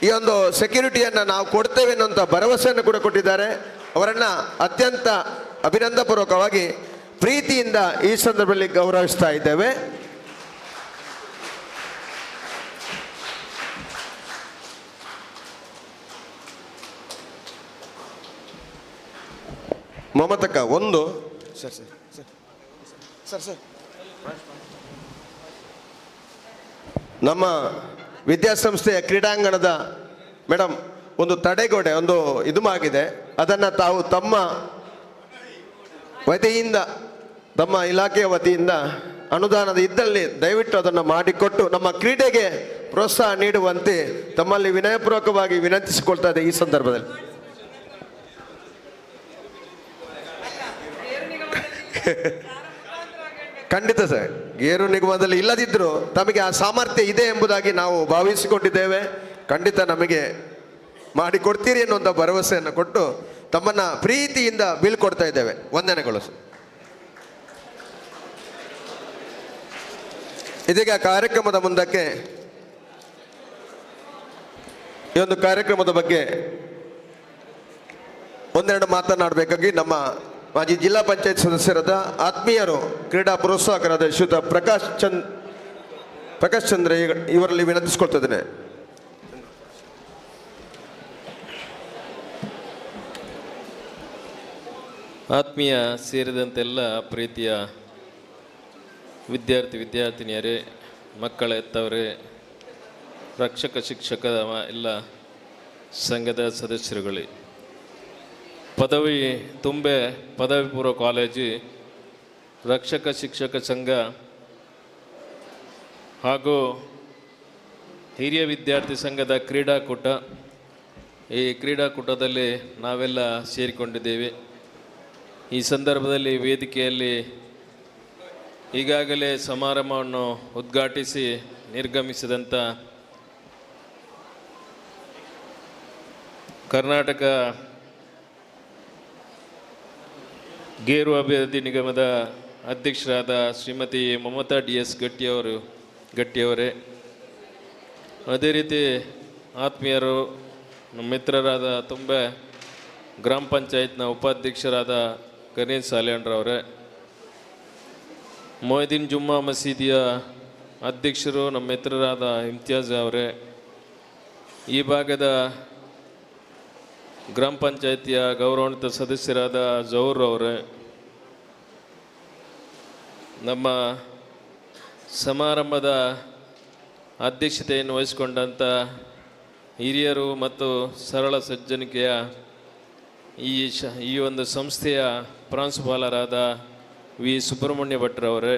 ಈ ಒಂದು ಸೆಕ್ಯೂರಿಟಿಯನ್ನು ನಾವು ಕೊಡ್ತೇವೆ ಅನ್ನುವಂಥ ಭರವಸೆಯನ್ನು ಕೂಡ ಕೊಟ್ಟಿದ್ದಾರೆ. ಅವರನ್ನು ಅತ್ಯಂತ ಅಭಿನಂದಪೂರ್ವಕವಾಗಿ ಪ್ರೀತಿಯಿಂದ ಈ ಸಂದರ್ಭದಲ್ಲಿ ಗೌರವಿಸ್ತಾ ಇದ್ದೇವೆ. ಮಮತಕ್ಕ ಒಂದು ಸರ್ ಸರ್ ಸರ್ ಸರ್ ನಮ್ಮ ವಿದ್ಯಾಸಂಸ್ಥೆಯ ಕ್ರೀಡಾಂಗಣದ ಮೇಡಮ್ ಒಂದು ತಡೆಗೋಡೆ ಒಂದು ಇದು ಆಗಿದೆ, ಅದನ್ನು ತಾವು ತಮ್ಮ ವತಿಯಿಂದ ತಮ್ಮ ಇಲಾಖೆಯ ವತಿಯಿಂದ ಅನುದಾನದ ಇದ್ದಲ್ಲಿ ದಯವಿಟ್ಟು ಅದನ್ನು ಮಾಡಿಕೊಟ್ಟು ನಮ್ಮ ಕ್ರೀಡೆಗೆ ಪ್ರೋತ್ಸಾಹ ನೀಡುವಂತೆ ತಮ್ಮಲ್ಲಿ ವಿನಯಪೂರ್ವಕವಾಗಿ ವಿನಂತಿಸಿಕೊಳ್ತಾ ಇದೆ ಈ ಸಂದರ್ಭದಲ್ಲಿ. ಖಂಡಿತ ಸರ್, ಗೇರು ನಿಗಮದಲ್ಲಿ ಇಲ್ಲದಿದ್ದರೂ ತಮಗೆ ಆ ಸಾಮರ್ಥ್ಯ ಇದೆ ಎಂಬುದಾಗಿ ನಾವು ಭಾವಿಸಿಕೊಂಡಿದ್ದೇವೆ. ಖಂಡಿತ ನಮಗೆ ಮಾಡಿಕೊಡ್ತೀರಿ ಅನ್ನುವಂಥ ಭರವಸೆಯನ್ನು ಕೊಟ್ಟು ತಮ್ಮನ್ನು ಪ್ರೀತಿಯಿಂದ ಬೀಳ್ಕೊಡ್ತಾ ಇದ್ದೇವೆ. ವಂದನೆಗಳು ಸರ್. ಇದೀಗ ಕಾರ್ಯಕ್ರಮದ ಮುಂದಕ್ಕೆ ಈ ಒಂದು ಕಾರ್ಯಕ್ರಮದ ಬಗ್ಗೆ ಒಂದೆರಡು ಮಾತನಾಡಬೇಕಾಗಿ ನಮ್ಮ ಮಾಜಿ ಜಿಲ್ಲಾ ಪಂಚಾಯತ್ ಸದಸ್ಯರಾದ ಆತ್ಮೀಯರು ಕ್ರೀಡಾ ಪ್ರೋತ್ಸಾಹಕರಾದ ಶ್ರೀಯುತ ಪ್ರಕಾಶ್ ಚಂದ್ರ ಇವರಲ್ಲಿ ವಿನಂತಿಸಿಕೊಳ್ತಿದ್ದೇನೆ. ಆತ್ಮೀಯ ಸೇರಿದಂತೆಲ್ಲ ಪ್ರೀತಿಯ ವಿದ್ಯಾರ್ಥಿನಿಯರೇ, ಮಕ್ಕಳ ಹೆತ್ತವರೇ, ರಕ್ಷಕ ಶಿಕ್ಷಕ ಎಲ್ಲ ಸಂಘದ ಸದಸ್ಯರುಗಳೇ, ತುಂಬೆ ಪದವಿ ಪೂರ್ವ ಕಾಲೇಜು ರಕ್ಷಕ ಶಿಕ್ಷಕ ಸಂಘ ಹಾಗೂ ಹಿರಿಯ ವಿದ್ಯಾರ್ಥಿ ಸಂಘದ ಕ್ರೀಡಾಕೂಟ ಈ ಕ್ರೀಡಾಕೂಟದಲ್ಲಿ ನಾವೆಲ್ಲ ಸೇರಿಕೊಂಡಿದ್ದೇವೆ. ಈ ಸಂದರ್ಭದಲ್ಲಿ ವೇದಿಕೆಯಲ್ಲಿ ಈಗಾಗಲೇ ಸಮಾರಂಭವನ್ನು ಉದ್ಘಾಟಿಸಿ ನಿರ್ಗಮಿಸಿದಂಥ ಕರ್ನಾಟಕ ಗೇರು ಅಭಿವೃದ್ಧಿ ನಿಗಮದ ಅಧ್ಯಕ್ಷರಾದ ಶ್ರೀಮತಿ ಮಮತಾ DS ಗಟ್ಟಿಯವರೇ, ಅದೇ ರೀತಿ ಆತ್ಮೀಯರು, ನಮ್ಮ ಮಿತ್ರರಾದ ತುಂಬ ಗ್ರಾಮ ಪಂಚಾಯತ್ನ ಉಪಾಧ್ಯಕ್ಷರಾದ ಗಣೇಶ್ ಸಾಲ್ಯಾಂಡ್ರವರೇ, ಮೊಯ್ದೀನ್ ಜುಮ್ಮಾ ಮಸೀದಿಯ ಅಧ್ಯಕ್ಷರು ನಮ್ಮ ಮಿತ್ರರಾದ ಇಮ್ತಿಯಾಜ್ ಅವರೇ, ಈ ಭಾಗದ ಗ್ರಾಮ ಪಂಚಾಯತಿಯ ಗೌರವಾನ್ವಿತ ಸದಸ್ಯರಾದ ಜೌರ್ ಅವರೇ, ನಮ್ಮ ಸಮಾರಂಭದ ಅಧ್ಯಕ್ಷತೆಯನ್ನು ವಹಿಸಿಕೊಂಡಂಥ ಹಿರಿಯರು ಮತ್ತು ಸರಳ ಸಜ್ಜನಿಕೆಯ ಈ ಒಂದು ಸಂಸ್ಥೆಯ ಪ್ರಾಂಶುಪಾಲರಾದ ವಿ ಸುಬ್ರಹ್ಮಣ್ಯ ಭಟ್ರವರೇ,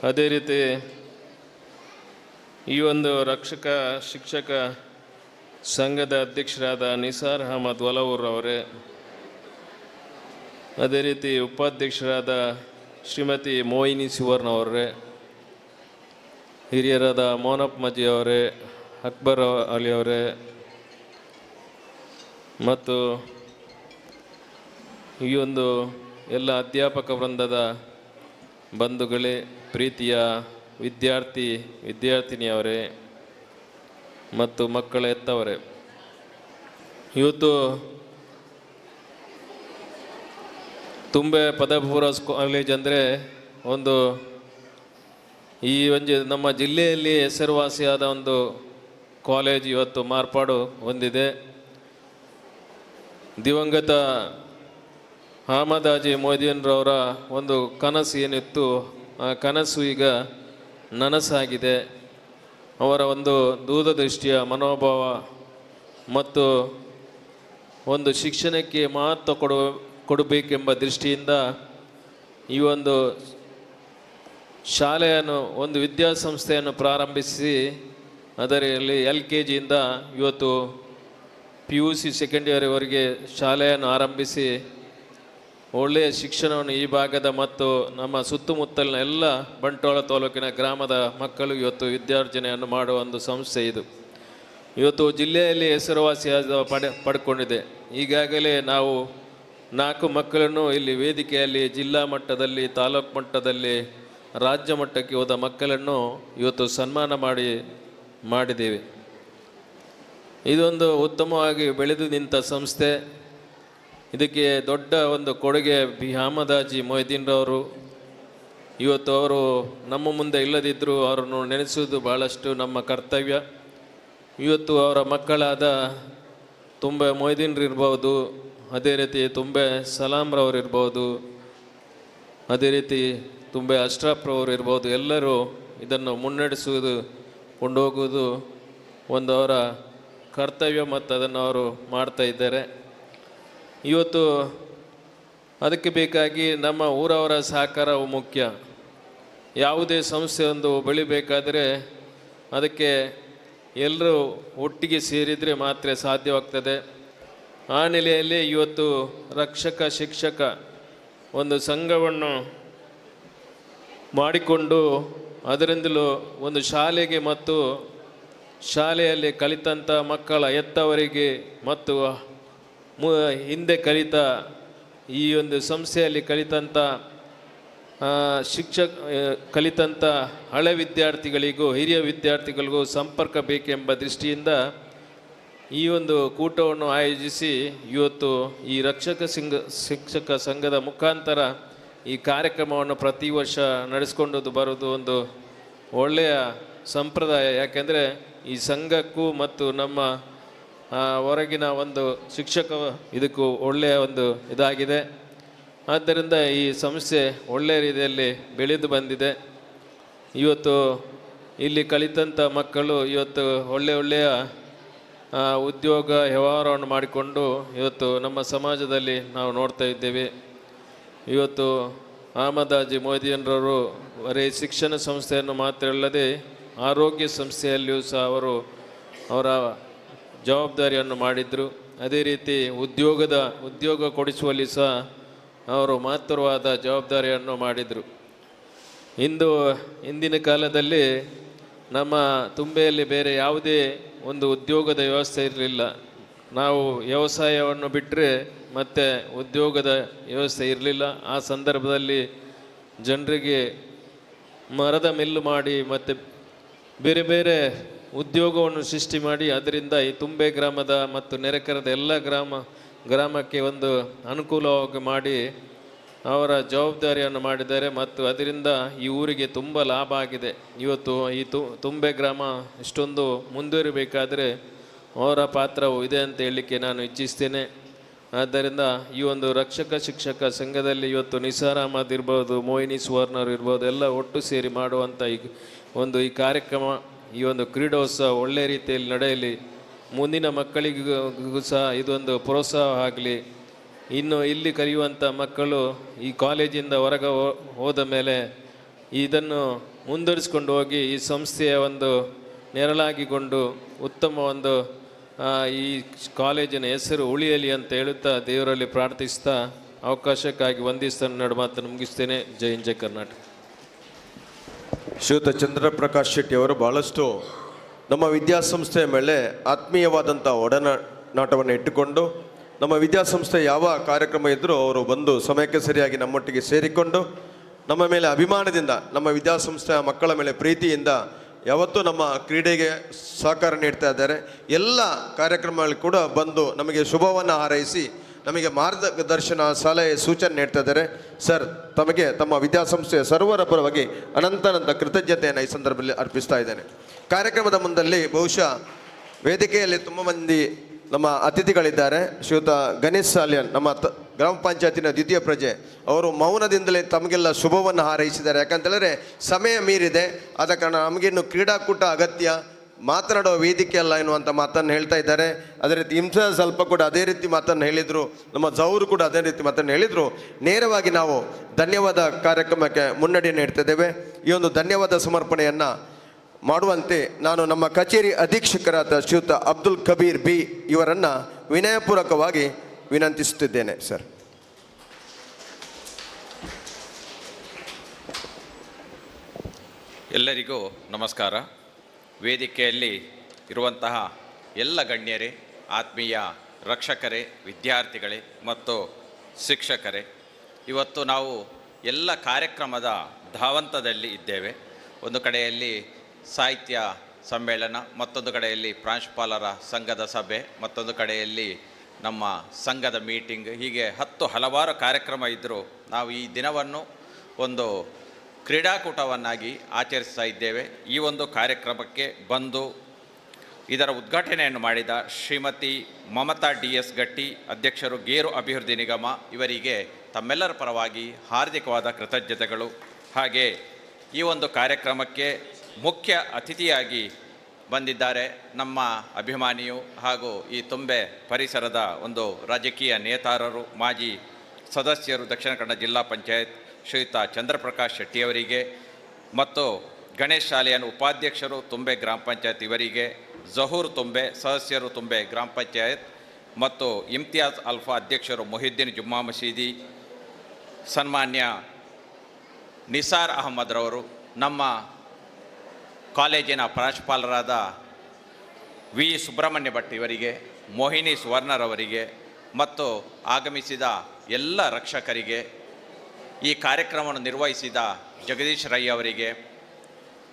ಅದೇ ರೀತಿ ಈ ಒಂದು ರಕ್ಷಕ ಶಿಕ್ಷಕ ಸಂಘದ ಅಧ್ಯಕ್ಷರಾದ ನಿಸಾರ್ ಅಹಮದ್ ವಲವೂರ್ ಅವರೇ, ಅದೇ ರೀತಿ ಉಪಾಧ್ಯಕ್ಷರಾದ ಶ್ರೀಮತಿ ಮೋಹಿನಿ ಸುವರ್ಣ ಅವರೇ, ಹಿರಿಯರಾದ ಮೋನಪ್ ಮಜಿ ಅವರೇ, ಅಕ್ಬರ್ ಅಲಿ ಅವರೇ ಮತ್ತು ಈ ಒಂದು ಎಲ್ಲ ಅಧ್ಯಾಪಕ ವೃಂದದ ಬಂಧುಗಳೇ, ಪ್ರೀತಿಯ ವಿದ್ಯಾರ್ಥಿನಿಯವರೇ ಮತ್ತು ಮಕ್ಕಳ ಎತ್ತವರೇ, ಇವತ್ತು ತುಂಬೆ ಪದವಿಪೂರ್ವ ಕಾಲೇಜ್ ಅಂದರೆ ನಮ್ಮ ಜಿಲ್ಲೆಯಲ್ಲಿ ಹೆಸರುವಾಸಿಯಾದ ಒಂದು ಕಾಲೇಜ್ ಇವತ್ತು ಮಾರ್ಪಾಡು ಹೊಂದಿದೆ. ದಿವಂಗತ ಅಹಮದ್ ಹಾಜಿ ಮೊಯ್ದೀನ್ರವರ ಒಂದು ಕನಸು ಏನಿತ್ತು, ಆ ಕನಸು ಈಗ ನನಸಾಗಿದೆ. ಅವರ ಒಂದು ದೂರದೃಷ್ಟಿಯ ಮನೋಭಾವ ಮತ್ತು ಒಂದು ಶಿಕ್ಷಣಕ್ಕೆ ಮಹತ್ವ ಕೊಡಬೇಕೆಂಬ ದೃಷ್ಟಿಯಿಂದ ಈ ಒಂದು ಶಾಲೆಯನ್ನು, ಒಂದು ವಿದ್ಯಾಸಂಸ್ಥೆಯನ್ನು ಪ್ರಾರಂಭಿಸಿ ಅದರಲ್ಲಿ LKGಯಿಂದ ಇವತ್ತು PUC ಸೆಕೆಂಡ್ ಇಯರ್ವರೆಗೆ ಶಾಲೆಯನ್ನು ಆರಂಭಿಸಿ ಒಳ್ಳೆಯ ಶಿಕ್ಷಣವನ್ನು ಈ ಭಾಗದ ಮತ್ತು ನಮ್ಮ ಸುತ್ತಮುತ್ತಲಿನ ಎಲ್ಲ ಬಂಟ್ವಾಳ ತಾಲೂಕಿನ ಗ್ರಾಮದ ಮಕ್ಕಳು ಇವತ್ತು ವಿದ್ಯಾರ್ಜನೆಯನ್ನು ಮಾಡುವ ಒಂದು ಸಂಸ್ಥೆ ಇದು. ಇವತ್ತು ಜಿಲ್ಲೆಯಲ್ಲಿ ಹೆಸರುವಾಸಿಯಾದ ಪಡ್ಕೊಂಡಿದೆ. ಈಗಾಗಲೇ ನಾವು 4 ಮಕ್ಕಳನ್ನು ಇಲ್ಲಿ ವೇದಿಕೆಯಲ್ಲಿ ಜಿಲ್ಲಾ ಮಟ್ಟದಲ್ಲಿ, ತಾಲೂಕು ಮಟ್ಟದಲ್ಲಿ, ರಾಜ್ಯ ಮಟ್ಟಕ್ಕೆ ಹೋದ ಮಕ್ಕಳನ್ನು ಇವತ್ತು ಸನ್ಮಾನ ಮಾಡಿದ್ದೇವೆ. ಇದೊಂದು ಉತ್ತಮವಾಗಿ ಬೆಳೆದು ನಿಂತ ಸಂಸ್ಥೆ. ಇದಕ್ಕೆ ದೊಡ್ಡ ಒಂದು ಕೊಡುಗೆ ಅಹಮದ್ ಹಾಜಿ ಮೊಯ್ದೀನ್ರವರು. ಇವತ್ತು ಅವರು ನಮ್ಮ ಮುಂದೆ ಇಲ್ಲದಿದ್ದರೂ ಅವರನ್ನು ನೆನೆಸುವುದು ಭಾಳಷ್ಟು ನಮ್ಮ ಕರ್ತವ್ಯ. ಇವತ್ತು ಅವರ ಮಕ್ಕಳಾದ ತುಂಬೆ ಮೊಯ್ದೀನ್ರಿರ್ಬೋದು, ಅದೇ ರೀತಿ ತುಂಬೆ ಸಲಾಮ್ರವರಿರ್ಬೋದು, ಅದೇ ರೀತಿ ತುಂಬೆ ಅಶ್ರಫ್ರವರು ಇರ್ಬೋದು, ಎಲ್ಲರೂ ಇದನ್ನು ಮುನ್ನಡೆಸುವುದು, ಕೊಂಡೋಗುವುದು ಒಂದು ಅವರ ಕರ್ತವ್ಯ ಮತ್ತು ಅದನ್ನು ಅವರು ಮಾಡ್ತಾ ಇದ್ದಾರೆ. ಇವತ್ತು ಅದಕ್ಕೆ ಬೇಕಾಗಿ ನಮ್ಮ ಊರವರ ಸಹಕಾರವು ಮುಖ್ಯ. ಯಾವುದೇ ಸಂಸ್ಥೆ ಒಂದು ಬೆಳಿಬೇಕಾದರೆ ಅದಕ್ಕೆ ಎಲ್ಲರೂ ಒಟ್ಟಿಗೆ ಸೇರಿದರೆ ಮಾತ್ರ ಸಾಧ್ಯವಾಗ್ತದೆ. ಆ ನೆಲೆಯಲ್ಲಿ ಇವತ್ತು ರಕ್ಷಕ ಶಿಕ್ಷಕ ಒಂದು ಸಂಘವನ್ನು ಮಾಡಿಕೊಂಡು ಅದರಿಂದಲೂ ಒಂದು ಶಾಲೆಗೆ ಮತ್ತು ಶಾಲೆಯಲ್ಲಿ ಕಲಿತಂಥ ಮಕ್ಕಳ ಎತ್ತವರಿಗೆ ಮತ್ತು ಹಿಂದೆ ಈ ಒಂದು ಸಂಸ್ಥೆಯಲ್ಲಿ ಕಲಿತಂಥ ಹಳೆ ವಿದ್ಯಾರ್ಥಿಗಳಿಗೂ ಹಿರಿಯ ವಿದ್ಯಾರ್ಥಿಗಳಿಗೂ ಸಂಪರ್ಕ ಬೇಕೆಂಬ ದೃಷ್ಟಿಯಿಂದ ಈ ಒಂದು ಕೂಟವನ್ನು ಆಯೋಜಿಸಿ ಇವತ್ತು ಈ ಶಿಕ್ಷಕ ಸಂಘದ ಮುಖಾಂತರ ಈ ಕಾರ್ಯಕ್ರಮವನ್ನು ಪ್ರತಿ ವರ್ಷ ನಡೆಸ್ಕೊಂಡು ಬರೋದು ಒಂದು ಒಳ್ಳೆಯ ಸಂಪ್ರದಾಯ. ಯಾಕೆಂದರೆ ಈ ಸಂಘಕ್ಕೂ ಮತ್ತು ನಮ್ಮ ಹೊರಗಿನ ಒಂದು ಇದಕ್ಕೂ ಒಳ್ಳೆಯ ಒಂದು ಇದಾಗಿದೆ. ಆದ್ದರಿಂದ ಈ ಸಂಸ್ಥೆ ಒಳ್ಳೆಯ ರೀತಿಯಲ್ಲಿ ಬೆಳೆದು ಬಂದಿದೆ. ಇವತ್ತು ಇಲ್ಲಿ ಕಲಿತಂಥ ಮಕ್ಕಳು ಇವತ್ತು ಒಳ್ಳೆಯ ಉದ್ಯೋಗ ವ್ಯವಹಾರವನ್ನು ಮಾಡಿಕೊಂಡು ಇವತ್ತು ನಮ್ಮ ಸಮಾಜದಲ್ಲಿ ನಾವು ನೋಡ್ತಾ ಇದ್ದೇವೆ. ಇವತ್ತು ಅಹಮದ್ ಹಾಜಿ ಮೊಯ್ದೀನ್ರವರು ಬರೀ ಶಿಕ್ಷಣ ಸಂಸ್ಥೆಯನ್ನು ಮಾತ್ರ ಅಲ್ಲದೆ ಆರೋಗ್ಯ ಸಂಸ್ಥೆಯಲ್ಲಿಯೂ ಸಹ ಅವರ ಜವಾಬ್ದಾರಿಯನ್ನು ಮಾಡಿದರು. ಅದೇ ರೀತಿ ಉದ್ಯೋಗ ಕೊಡಿಸುವಲ್ಲಿ ಸಹ ಅವರು ಮಹತ್ತರವಾದ ಜವಾಬ್ದಾರಿಯನ್ನು ಮಾಡಿದರು. ಇಂದಿನ ಕಾಲದಲ್ಲಿ ನಮ್ಮ ತುಂಬೆಯಲ್ಲಿ ಬೇರೆ ಯಾವುದೇ ಒಂದು ಉದ್ಯೋಗದ ವ್ಯವಸ್ಥೆ ಇರಲಿಲ್ಲ. ನಾವು ವ್ಯವಸಾಯವನ್ನು ಬಿಟ್ಟರೆ ಮತ್ತು ಉದ್ಯೋಗದ ವ್ಯವಸ್ಥೆ ಇರಲಿಲ್ಲ. ಆ ಸಂದರ್ಭದಲ್ಲಿ ಜನರಿಗೆ ಮರದ ಮಿಲ್ಲು ಮಾಡಿ ಮತ್ತು ಬೇರೆ ಬೇರೆ ಉದ್ಯೋಗವನ್ನು ಸೃಷ್ಟಿ ಮಾಡಿ ಅದರಿಂದ ಈ ತುಂಬೆ ಗ್ರಾಮದ ಮತ್ತು ನೆರೆಕರದ ಎಲ್ಲ ಗ್ರಾಮಕ್ಕೆ ಒಂದು ಅನುಕೂಲವಾಗಿ ಮಾಡಿ ಅವರ ಜವಾಬ್ದಾರಿಯನ್ನು ಮಾಡಿದ್ದಾರೆ. ಮತ್ತು ಅದರಿಂದ ಈ ಊರಿಗೆ ತುಂಬ ಲಾಭ ಆಗಿದೆ. ಇವತ್ತು ಈ ತುಂಬೆ ಗ್ರಾಮ ಇಷ್ಟೊಂದು ಮುಂದುವರಿಬೇಕಾದರೆ ಅವರ ಪಾತ್ರವು ಇದೆ ಅಂತ ಹೇಳಲಿಕ್ಕೆ ನಾನು ಇಚ್ಛಿಸ್ತೇನೆ. ಆದ್ದರಿಂದ ಈ ಒಂದು ರಕ್ಷಕ ಶಿಕ್ಷಕ ಸಂಘದಲ್ಲಿ ಇವತ್ತು ನಿಸಾರ್ ಅಹಮದ್ ಇರ್ಬೋದು, ಮೋಹಿನಿ ಸುವರ್ಣರು ಇರ್ಬೋದು, ಎಲ್ಲ ಒಟ್ಟು ಸೇರಿ ಮಾಡುವಂಥ ಈ ಕಾರ್ಯಕ್ರಮ, ಈ ಒಂದು ಕ್ರೀಡೋತ್ಸವ ಒಳ್ಳೆಯ ರೀತಿಯಲ್ಲಿ ನಡೆಯಲಿ. ಮುಂದಿನ ಮಕ್ಕಳಿಗೂ ಸಹ ಇದೊಂದು ಪ್ರೋತ್ಸಾಹ ಆಗಲಿ. ಇನ್ನು ಇಲ್ಲಿ ಕಲಿಯುವಂಥ ಮಕ್ಕಳು ಈ ಕಾಲೇಜಿಂದ ಹೊರಗೆ ಹೋದ ಮೇಲೆ ಇದನ್ನು ಮುಂದುವರಿಸ್ಕೊಂಡು ಹೋಗಿ ಈ ಸಂಸ್ಥೆಯ ಒಂದು ನೆರಳಾಗಿಕೊಂಡು ಉತ್ತಮ ಒಂದು ಈ ಕಾಲೇಜಿನ ಹೆಸರು ಉಳಿಯಲಿ ಅಂತ ಹೇಳುತ್ತಾ ದೇವರಲ್ಲಿ ಪ್ರಾರ್ಥಿಸ್ತಾ ಅವಕಾಶಕ್ಕಾಗಿ ವಂದಿಸ್ತಾ ನನ್ನ ಮಾತನ್ನು ಮುಗಿಸ್ತೇನೆ. ಜೈ ಹಿಂದ್, ಜೈ ಕರ್ನಾಟಕ. ಶ್ರೀಯುತ ಚಂದ್ರಪ್ರಕಾಶ್ ಶೆಟ್ಟಿ ಅವರು ಬಹಳಷ್ಟು ನಮ್ಮ ವಿದ್ಯಾಸಂಸ್ಥೆಯ ಮೇಲೆ ಆತ್ಮೀಯವಾದಂಥ ಒಡನಾಟವನ್ನು ಇಟ್ಟುಕೊಂಡು ನಮ್ಮ ವಿದ್ಯಾಸಂಸ್ಥೆ ಯಾವ ಕಾರ್ಯಕ್ರಮ ಇದ್ದರೂ ಅವರು ಬಂದು ಸಮಯಕ್ಕೆ ಸರಿಯಾಗಿ ನಮ್ಮೊಟ್ಟಿಗೆ ಸೇರಿಕೊಂಡು ನಮ್ಮ ಮೇಲೆ ಅಭಿಮಾನದಿಂದ, ನಮ್ಮ ವಿದ್ಯಾಸಂಸ್ಥೆಯ ಮಕ್ಕಳ ಮೇಲೆ ಪ್ರೀತಿಯಿಂದ ಯಾವತ್ತೂ ನಮ್ಮ ಕ್ರೀಡೆಗೆ ಸಹಕಾರ ನೀಡ್ತಾ ಇದ್ದಾರೆ. ಎಲ್ಲ ಕಾರ್ಯಕ್ರಮಗಳು ಕೂಡ ಬಂದು ನಮಗೆ ಶುಭವನ್ನು ಹಾರೈಸಿ ನಮಗೆ ಮಾರ್ಗದರ್ಶನ, ಸಲಹೆ, ಸೂಚನೆ ನೀಡ್ತಾ ಇದ್ದಾರೆ. ಸರ್, ತಮಗೆ ತಮ್ಮ ವಿದ್ಯಾಸಂಸ್ಥೆಯ ಸರ್ವರ ಪರವಾಗಿ ಅನಂತ ಕೃತಜ್ಞತೆಯನ್ನು ಈ ಸಂದರ್ಭದಲ್ಲಿ ಅರ್ಪಿಸ್ತಾ ಇದ್ದೇನೆ. ಕಾರ್ಯಕ್ರಮದ ಮುಂದಲ್ಲಿ ಬಹುಶಃ ವೇದಿಕೆಯಲ್ಲಿ ತುಂಬ ಮಂದಿ ನಮ್ಮ ಅತಿಥಿಗಳಿದ್ದಾರೆ. ಶ್ರೀಯುತ ಗಣೇಶ್ ಸಾಲ್ಯನ್, ನಮ್ಮ ಗ್ರಾಮ ಪಂಚಾಯತಿನ ದ್ವಿತೀಯ ಪ್ರಜೆ, ಅವರು ಮೌನದಿಂದಲೇ ತಮಗೆಲ್ಲ ಶುಭವನ್ನು ಹಾರೈಸಿದ್ದಾರೆ. ಯಾಕಂತೇಳಿದ್ರೆ ಸಮಯ ಮೀರಿದೆ, ಆದ ಕಾರಣ ನಮಗಿನ್ನು ಕ್ರೀಡಾಕೂಟ ಅಗತ್ಯ, ಮಾತನಾಡುವ ವೇದಿಕೆ ಅಲ್ಲ ಎನ್ನುವಂಥ ಮಾತನ್ನು ಹೇಳ್ತಾ ಇದ್ದಾರೆ. ಅದೇ ರೀತಿ ಹಿಂಸೆ ಸ್ವಲ್ಪ ಕೂಡ ಅದೇ ರೀತಿ ಮಾತನ್ನು ಹೇಳಿದರು, ನಮ್ಮ ಜವರು ಕೂಡ ಅದೇ ರೀತಿ ಮಾತನ್ನು ಹೇಳಿದರು. ನೇರವಾಗಿ ನಾವು ಧನ್ಯವಾದ ಕಾರ್ಯಕ್ರಮಕ್ಕೆ ಮುನ್ನಡೆ ನೀಡ್ತಿದ್ದೇವೆ. ಈ ಒಂದು ಧನ್ಯವಾದ ಸಮರ್ಪಣೆಯನ್ನು ಮಾಡುವಂತೆ ನಾನು ನಮ್ಮ ಕಚೇರಿ ಅಧೀಕ್ಷಕರಾದ ಶ್ರೀಯುತ ಅಬ್ದುಲ್ ಕಬೀರ್ ಬಿ ಇವರನ್ನು ವಿನಯಪೂರ್ವಕವಾಗಿ ವಿನಂತಿಸುತ್ತಿದ್ದೇನೆ. ಸರ್, ಎಲ್ಲರಿಗೂ ನಮಸ್ಕಾರ. ವೇದಿಕೆಯಲ್ಲಿ ಇರುವಂತಹ ಎಲ್ಲ ಗಣ್ಯರೇ, ಆತ್ಮೀಯ ರಕ್ಷಕರೇ, ವಿದ್ಯಾರ್ಥಿಗಳೇ ಮತ್ತು ಶಿಕ್ಷಕರೇ, ಇವತ್ತು ನಾವು ಎಲ್ಲ ಕಾರ್ಯಕ್ರಮದ ಧಾವಂತದಲ್ಲಿ ಇದ್ದೇವೆ. ಒಂದು ಕಡೆಯಲ್ಲಿ ಸಾಹಿತ್ಯ ಸಮ್ಮೇಳನ, ಮತ್ತೊಂದು ಕಡೆಯಲ್ಲಿ ಪ್ರಾಂಶುಪಾಲರ ಸಂಘದ ಸಭೆ, ಮತ್ತೊಂದು ಕಡೆಯಲ್ಲಿ ನಮ್ಮ ಸಂಘದ ಮೀಟಿಂಗ್, ಹೀಗೆ ಹಲವಾರು ಕಾರ್ಯಕ್ರಮ ಇದ್ದರೂ ನಾವು ಈ ದಿನವನ್ನು ಒಂದು ಕ್ರೀಡಾಕೂಟವನ್ನಾಗಿ ಆಚರಿಸ್ತಾ ಇದ್ದೇವೆ. ಈ ಒಂದು ಕಾರ್ಯಕ್ರಮಕ್ಕೆ ಬಂದು ಇದರ ಉದ್ಘಾಟನೆಯನ್ನು ಮಾಡಿದ ಶ್ರೀಮತಿ ಮಮತಾ DS ಗಟ್ಟಿ, ಅಧ್ಯಕ್ಷರು ಗೇರು ಅಭಿವೃದ್ಧಿ ನಿಗಮ, ಇವರಿಗೆ ತಮ್ಮೆಲ್ಲರ ಪರವಾಗಿ ಹಾರ್ದಿಕವಾದ ಕೃತಜ್ಞತೆಗಳು. ಹಾಗೆ ಈ ಒಂದು ಕಾರ್ಯಕ್ರಮಕ್ಕೆ ಮುಖ್ಯ ಅತಿಥಿಯಾಗಿ ಬಂದಿದ್ದಾರೆ ನಮ್ಮ ಅಭಿಮಾನಿಯು ಹಾಗೂ ಈ ತುಂಬೆ ಪರಿಸರದ ಒಂದು ರಾಜಕೀಯ ನೇತಾರರು, ಮಾಜಿ ಸದಸ್ಯರು, ದಕ್ಷಿಣ ಕನ್ನಡ ಜಿಲ್ಲಾ ಪಂಚಾಯತ್ ಶ್ರೀಯುತ ಚಂದ್ರಪ್ರಕಾಶ್ ಶೆಟ್ಟಿಯವರಿಗೆ, ಮತ್ತು ಗಣೇಶ್ ಶಾಲೆಯ ಉಪಾಧ್ಯಕ್ಷರು ತುಂಬೆ ಗ್ರಾಮ ಪಂಚಾಯತ್ ಇವರಿಗೆ, ಜಹೂರ್ ತುಂಬೆ ಸದಸ್ಯರು ತುಂಬೆ ಗ್ರಾಮ ಪಂಚಾಯತ್, ಮತ್ತು ಇಮ್ತಿಯಾಜ್ ಅಲ್ಫಾ ಅಧ್ಯಕ್ಷರು ಮೊಹಿದ್ದೀನ್ ಜುಮ್ಮಾ ಮಸೀದಿ, ಸನ್ಮಾನ್ಯ ನಿಸಾರ್ ಅಹಮದ್ರವರು, ನಮ್ಮ ಕಾಲೇಜಿನ ಪ್ರಾಂಶುಪಾಲರಾದ ವಿ ಸುಬ್ರಹ್ಮಣ್ಯ ಭಟ್ ಇವರಿಗೆ, ಮೋಹಿನಿ ಸುವರ್ಣರವರಿಗೆ ಮತ್ತು ಆಗಮಿಸಿದ ಎಲ್ಲ ರಕ್ಷಕರಿಗೆ, ಈ ಕಾರ್ಯಕ್ರಮವನ್ನು ನಿರ್ವಹಿಸಿದ ಜಗದೀಶ್ ರೈ ಅವರಿಗೆ,